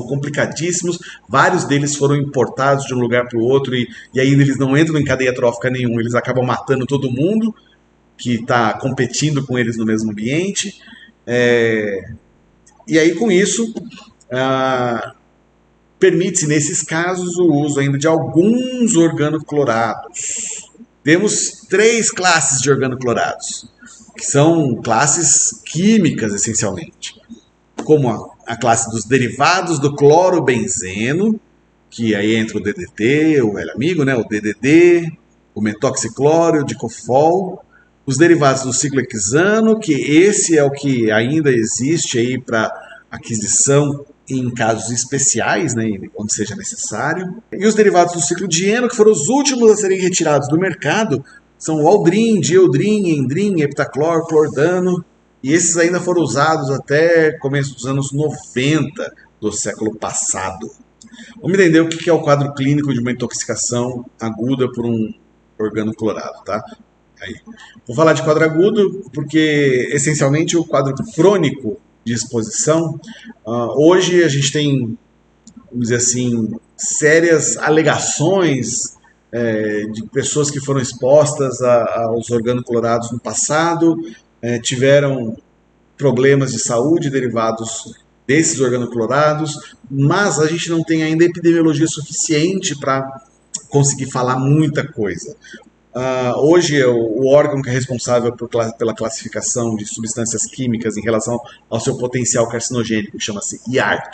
complicadíssimos. Vários deles foram importados de um lugar para o outro e aí eles não entram em cadeia trófica nenhuma. Eles acabam matando todo mundo que está competindo com eles no mesmo ambiente. E aí com isso... permite-se, nesses casos, o uso ainda de alguns organoclorados. Temos 3 classes de organoclorados, que são classes químicas, essencialmente. Como a classe dos derivados do clorobenzeno, que aí entra o DDT, o velho amigo, né, o DDD, o metoxicloro, o dicofol. Os derivados do ciclohexano, que esse é o que ainda existe aí para aquisição em casos especiais, né, onde seja necessário. E os derivados do ciclodieno, que foram os últimos a serem retirados do mercado, são o aldrin, dieldrin, endrin, heptaclor, clordano, e esses ainda foram usados até começo dos anos 90 do século passado. Vamos entender o que é o quadro clínico de uma intoxicação aguda por um organoclorado, tá? Aí. Vou falar de quadro agudo porque, essencialmente, o quadro crônico de exposição, hoje a gente tem, vamos dizer assim, sérias alegações de pessoas que foram expostas aos organoclorados no passado, tiveram problemas de saúde derivados desses organoclorados, mas a gente não tem ainda epidemiologia suficiente para conseguir falar muita coisa. Hoje, o órgão que é responsável pela classificação de substâncias químicas em relação ao seu potencial carcinogênico chama-se IARC.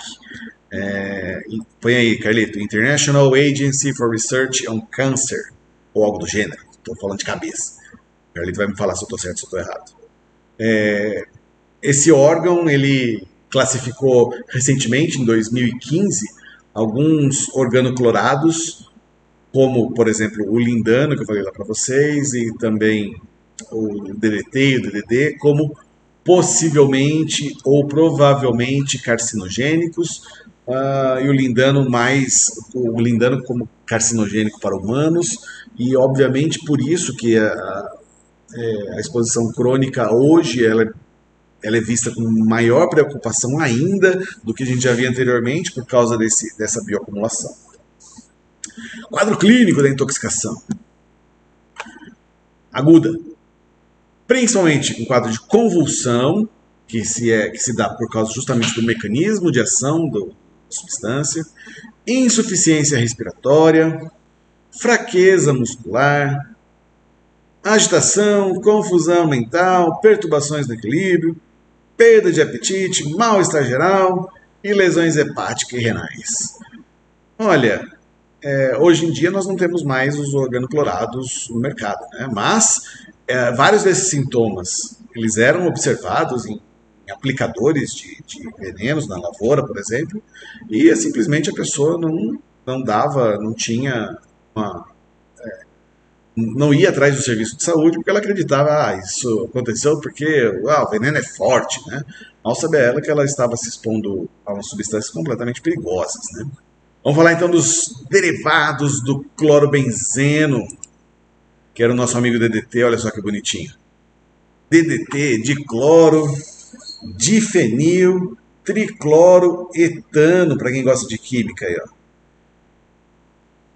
Põe aí, Carlito, International Agency for Research on Cancer, ou algo do gênero, estou falando de cabeça. O Carlito vai me falar se eu estou certo ou se eu estou errado. Esse órgão, ele classificou recentemente, em 2015, alguns organoclorados, como, por exemplo, o lindano, que eu falei lá para vocês, e também o DDT e o DDD, como possivelmente ou provavelmente carcinogênicos, e o lindano como carcinogênico para humanos, e obviamente por isso que a exposição crônica hoje ela é vista com maior preocupação ainda do que a gente já via anteriormente por causa dessa bioacumulação. Quadro clínico da intoxicação aguda, principalmente um quadro de convulsão, que se dá por causa justamente do mecanismo de ação da substância, insuficiência respiratória, fraqueza muscular, agitação, confusão mental, perturbações do equilíbrio, perda de apetite, mal-estar geral e lesões hepáticas e renais. Olha, hoje em dia nós não temos mais os organoclorados no mercado, né? Mas vários desses sintomas eles eram observados em aplicadores de venenos na lavoura, por exemplo, e simplesmente a pessoa não ia atrás do serviço de saúde porque ela acreditava, isso aconteceu porque o veneno é forte, né? Mal sabia ela que ela estava se expondo a umas substâncias completamente perigosas, né? Vamos falar então dos derivados do clorobenzeno, que era o nosso amigo DDT, olha só que bonitinho. DDT, dicloro, difenil, tricloroetano, para quem gosta de química aí, ó.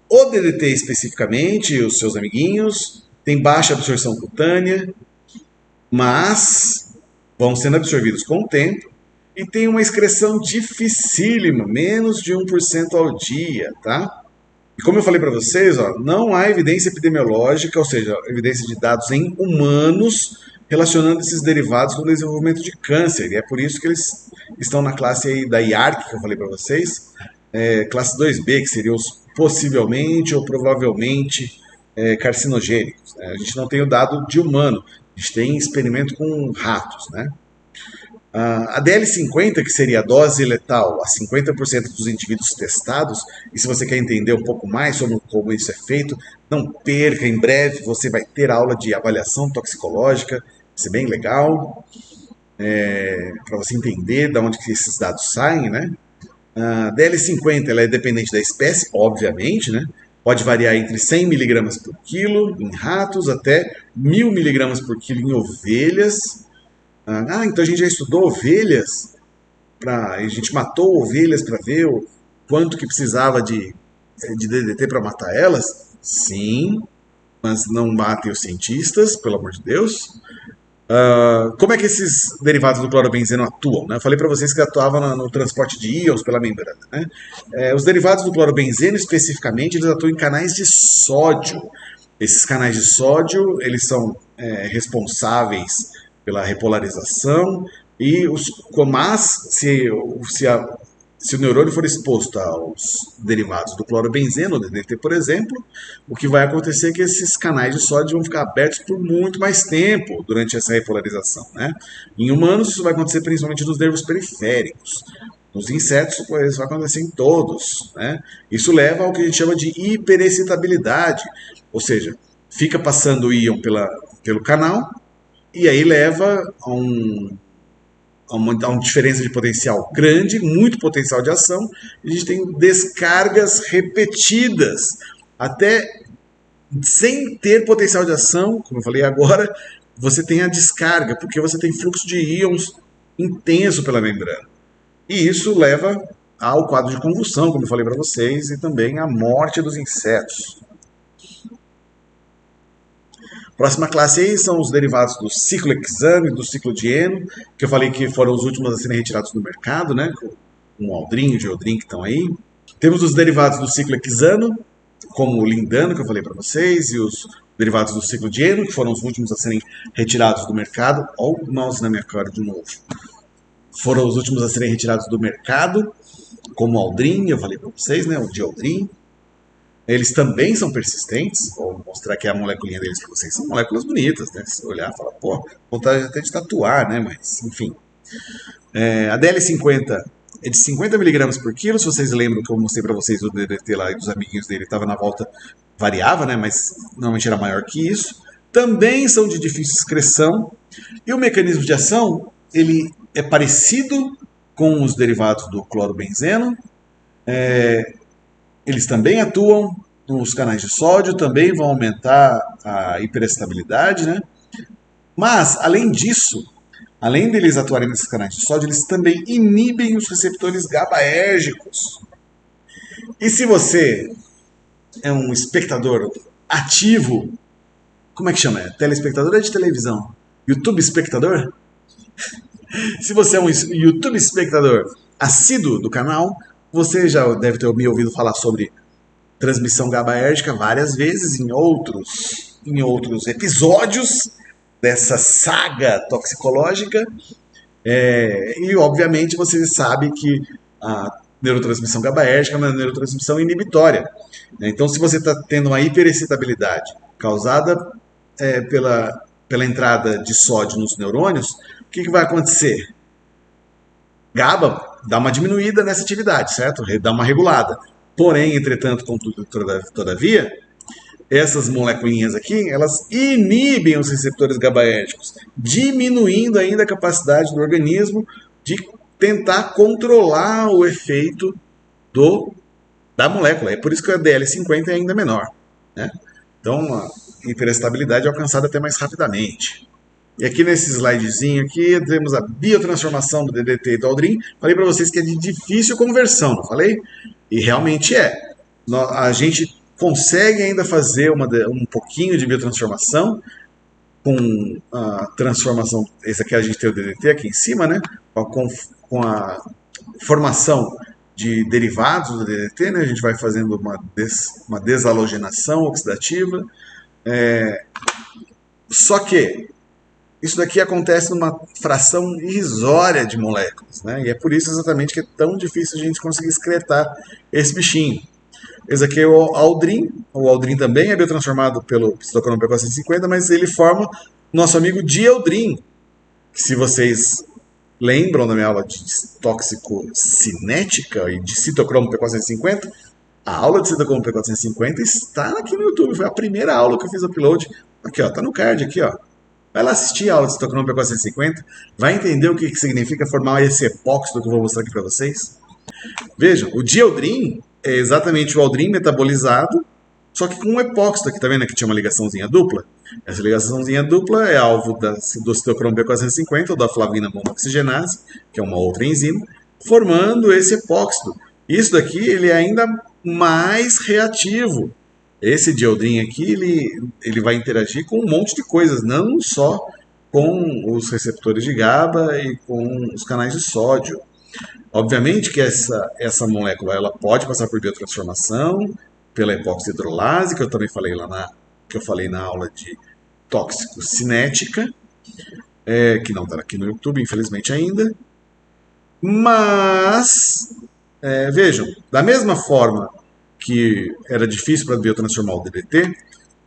O DDT especificamente, os seus amiguinhos, tem baixa absorção cutânea, mas vão sendo absorvidos com o tempo e tem uma excreção dificílima, menos de 1% ao dia, tá? E como eu falei para vocês, não há evidência epidemiológica, ou seja, evidência de dados em humanos relacionando esses derivados com o desenvolvimento de câncer. E é por isso que eles estão na classe aí da IARC, que eu falei para vocês, classe 2B, que seriam os possivelmente ou provavelmente carcinogênicos. Né? A gente não tem o dado de humano, a gente tem experimento com ratos, né? A DL50, que seria a dose letal a 50% dos indivíduos testados, e se você quer entender um pouco mais sobre como isso é feito, não perca, em breve você vai ter aula de avaliação toxicológica, vai ser bem legal, para você entender de onde que esses dados saem, né? A DL50 ela é dependente da espécie, obviamente, né? Pode variar entre 100 mg por quilo em ratos até 1000 mg por quilo em ovelhas. Então a gente já estudou ovelhas, a gente matou ovelhas para ver o quanto que precisava de DDT para matar elas? Sim, mas não matem os cientistas, pelo amor de Deus. Como é que esses derivados do clorobenzeno atuam? Né? Eu falei para vocês que atuavam no transporte de íons pela membrana. Né? Os derivados do clorobenzeno, especificamente, eles atuam em canais de sódio. Esses canais de sódio, eles são responsáveis pela repolarização e se o neurônio for exposto aos derivados do clorobenzeno, o DDT, por exemplo, o que vai acontecer é que esses canais de sódio vão ficar abertos por muito mais tempo durante essa repolarização. Né? Em humanos, isso vai acontecer principalmente nos nervos periféricos. Nos insetos, isso vai acontecer em todos. Né? Isso leva ao que a gente chama de hiperexcitabilidade, ou seja, fica passando o íon pelo canal, e aí leva a uma diferença de potencial grande, muito potencial de ação, e a gente tem descargas repetidas, até sem ter potencial de ação, como eu falei agora, você tem a descarga, porque você tem fluxo de íons intenso pela membrana. E isso leva ao quadro de convulsão, como eu falei para vocês, e também à morte dos insetos. Próxima classe aí são os derivados do ciclohexano e do ciclodieno, que eu falei que foram os últimos a serem retirados do mercado, né? Com o aldrin e o dieldrin que estão aí. Temos os derivados do ciclohexano, como o lindano, que eu falei para vocês, e os derivados do ciclodieno, que foram os últimos a serem retirados do mercado. Olha o mouse na minha cara de novo. Foram os últimos a serem retirados do mercado, como o aldrin, eu falei para vocês, né? O dieldrin. Eles também são persistentes. Vou mostrar aqui a moleculinha deles para vocês. São moléculas bonitas, né? Se olhar, fala, pô, vontade até de tatuar, né? Mas, enfim. A DL50 é de 50 mg por quilo. Se vocês lembram que eu mostrei para vocês do DDT lá e dos amiguinhos dele, estava na volta, variava, né? Mas normalmente era maior que isso. Também são de difícil excreção. E o mecanismo de ação, ele é parecido com os derivados do clorobenzeno. Eles também atuam nos canais de sódio, também vão aumentar a hiperestabilidade, né? Mas, além disso, além deles atuarem nesses canais de sódio, eles também inibem os receptores GABAérgicos. E se você é um espectador ativo, como é que chama? Telespectador ou é de televisão? YouTube espectador? Se você é um YouTube espectador assíduo do canal, você já deve ter me ouvido falar sobre transmissão GABAérgica várias vezes em outros episódios dessa saga toxicológica. E, obviamente, você sabe que a neurotransmissão GABAérgica é uma neurotransmissão inibitória. Então, se você está tendo uma hiperexcitabilidade causada pela entrada de sódio nos neurônios, o que vai acontecer? GABA dá uma diminuída nessa atividade, certo? Dá uma regulada. Porém, entretanto, contudo, todavia, essas moleculinhas aqui, elas inibem os receptores GABAérgicos, diminuindo ainda a capacidade do organismo de tentar controlar o efeito da molécula. É por isso que a DL50 é ainda menor, né? Então, a hiperestabilidade é alcançada até mais rapidamente. E aqui nesse slidezinho aqui, temos a biotransformação do DDT e do aldrin. Falei para vocês que é de difícil conversão, não falei? E realmente é. A gente consegue ainda fazer um pouquinho de biotransformação com a transformação. Esse aqui a gente tem o DDT aqui em cima, né? Com a formação de derivados do DDT, né? A gente vai fazendo uma desalogenação oxidativa. Só que isso daqui acontece numa fração irrisória de moléculas, né? E é por isso exatamente que é tão difícil a gente conseguir excretar esse bichinho. Esse aqui é o aldrin. O aldrin também é biotransformado pelo citocromo P450, mas ele forma nosso amigo dieldrin, que, se vocês lembram da minha aula de toxicocinética e de citocromo P450, a aula de citocromo P450 está aqui no YouTube. Foi a primeira aula que eu fiz upload. Aqui, ó, tá no card aqui, ó. Vai lá assistir a aula de citocromo P450, vai entender o que significa formar esse epóxido que eu vou mostrar aqui para vocês. Vejam, o dieldrin é exatamente o aldrin metabolizado, só que com um epóxido aqui, tá vendo? Aqui tinha uma ligaçãozinha dupla. Essa ligaçãozinha dupla é alvo do citocromo P450 ou da flavina monoxigenase, que é uma outra enzima, formando esse epóxido. Isso daqui ele é ainda mais reativo. Esse dieldrin aqui, ele vai interagir com um monte de coisas, não só com os receptores de GABA e com os canais de sódio. Obviamente que essa molécula ela pode passar por biotransformação, pela epóxido-hidrolase, que eu também falei na aula de tóxico-cinética, que não está aqui no YouTube, infelizmente ainda. Mas, vejam, da mesma forma que era difícil para biotransformar o DDT,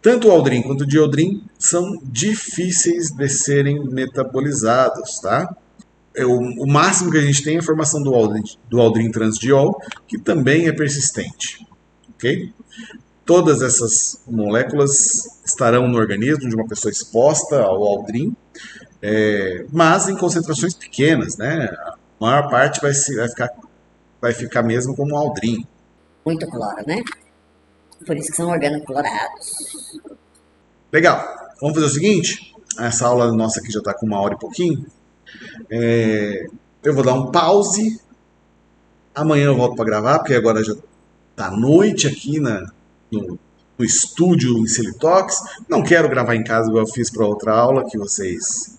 tanto o aldrin quanto o dieldrin são difíceis de serem metabolizados, tá? O máximo que a gente tem é a formação do aldrin transdiol, que também é persistente, ok? Todas essas moléculas estarão no organismo de uma pessoa exposta ao aldrin, mas em concentrações pequenas, né? A maior parte vai ficar mesmo como aldrin. Muito cloro, né? Por isso que são organoclorados. Legal. Vamos fazer o seguinte. Essa aula nossa aqui já está com 1 hora e pouquinho. Eu vou dar um pause. Amanhã eu volto para gravar, porque agora já tá noite aqui no estúdio em Silitox. Não quero gravar em casa igual eu fiz para outra aula que vocês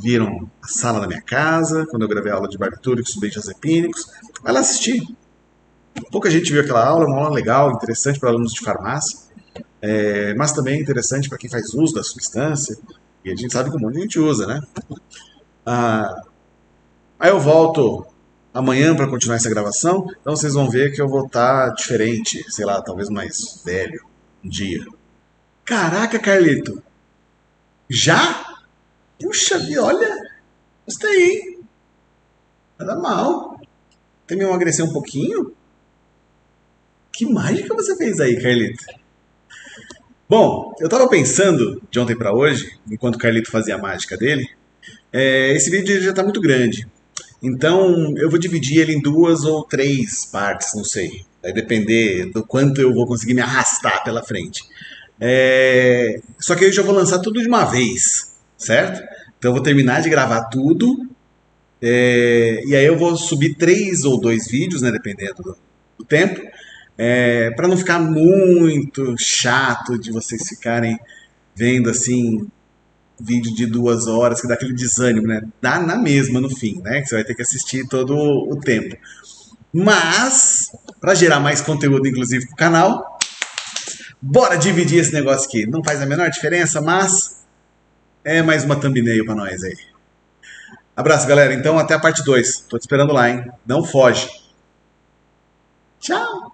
viram a sala da minha casa, quando eu gravei a aula de barbitúricos, benzodiazepínicos. Vai lá assistir. Pouca gente viu aquela aula, uma aula legal, interessante para alunos de farmácia, mas também interessante para quem faz uso da substância. E a gente sabe que um monte de gente usa, né? Ah, aí eu volto amanhã para continuar essa gravação, então vocês vão ver que eu vou estar diferente, sei lá, talvez mais velho um dia. Caraca, Carlito, já? Puxa vida, olha, gostei, hein? Nada mal. Tem me emagrecer um pouquinho? Que mágica você fez aí, Carlito? Bom, eu tava pensando de ontem para hoje, enquanto o Carlito fazia a mágica dele, esse vídeo já tá muito grande. Então eu vou dividir ele em 2 ou 3 partes, não sei. Vai depender do quanto eu vou conseguir me arrastar pela frente. Só que eu já vou lançar tudo de uma vez, certo? Então eu vou terminar de gravar tudo. E aí eu vou subir 3 ou 2 vídeos, né? Dependendo do tempo. Para não ficar muito chato de vocês ficarem vendo assim vídeo de 2 horas que dá aquele desânimo, né? Dá na mesma no fim, né? Que você vai ter que assistir todo o tempo. Mas, para gerar mais conteúdo, inclusive, pro canal, bora dividir esse negócio aqui. Não faz a menor diferença, mas é mais uma thumbnail pra nós aí. Abraço, galera. Então, até a parte 2. Tô te esperando lá, hein? Não foge. Tchau!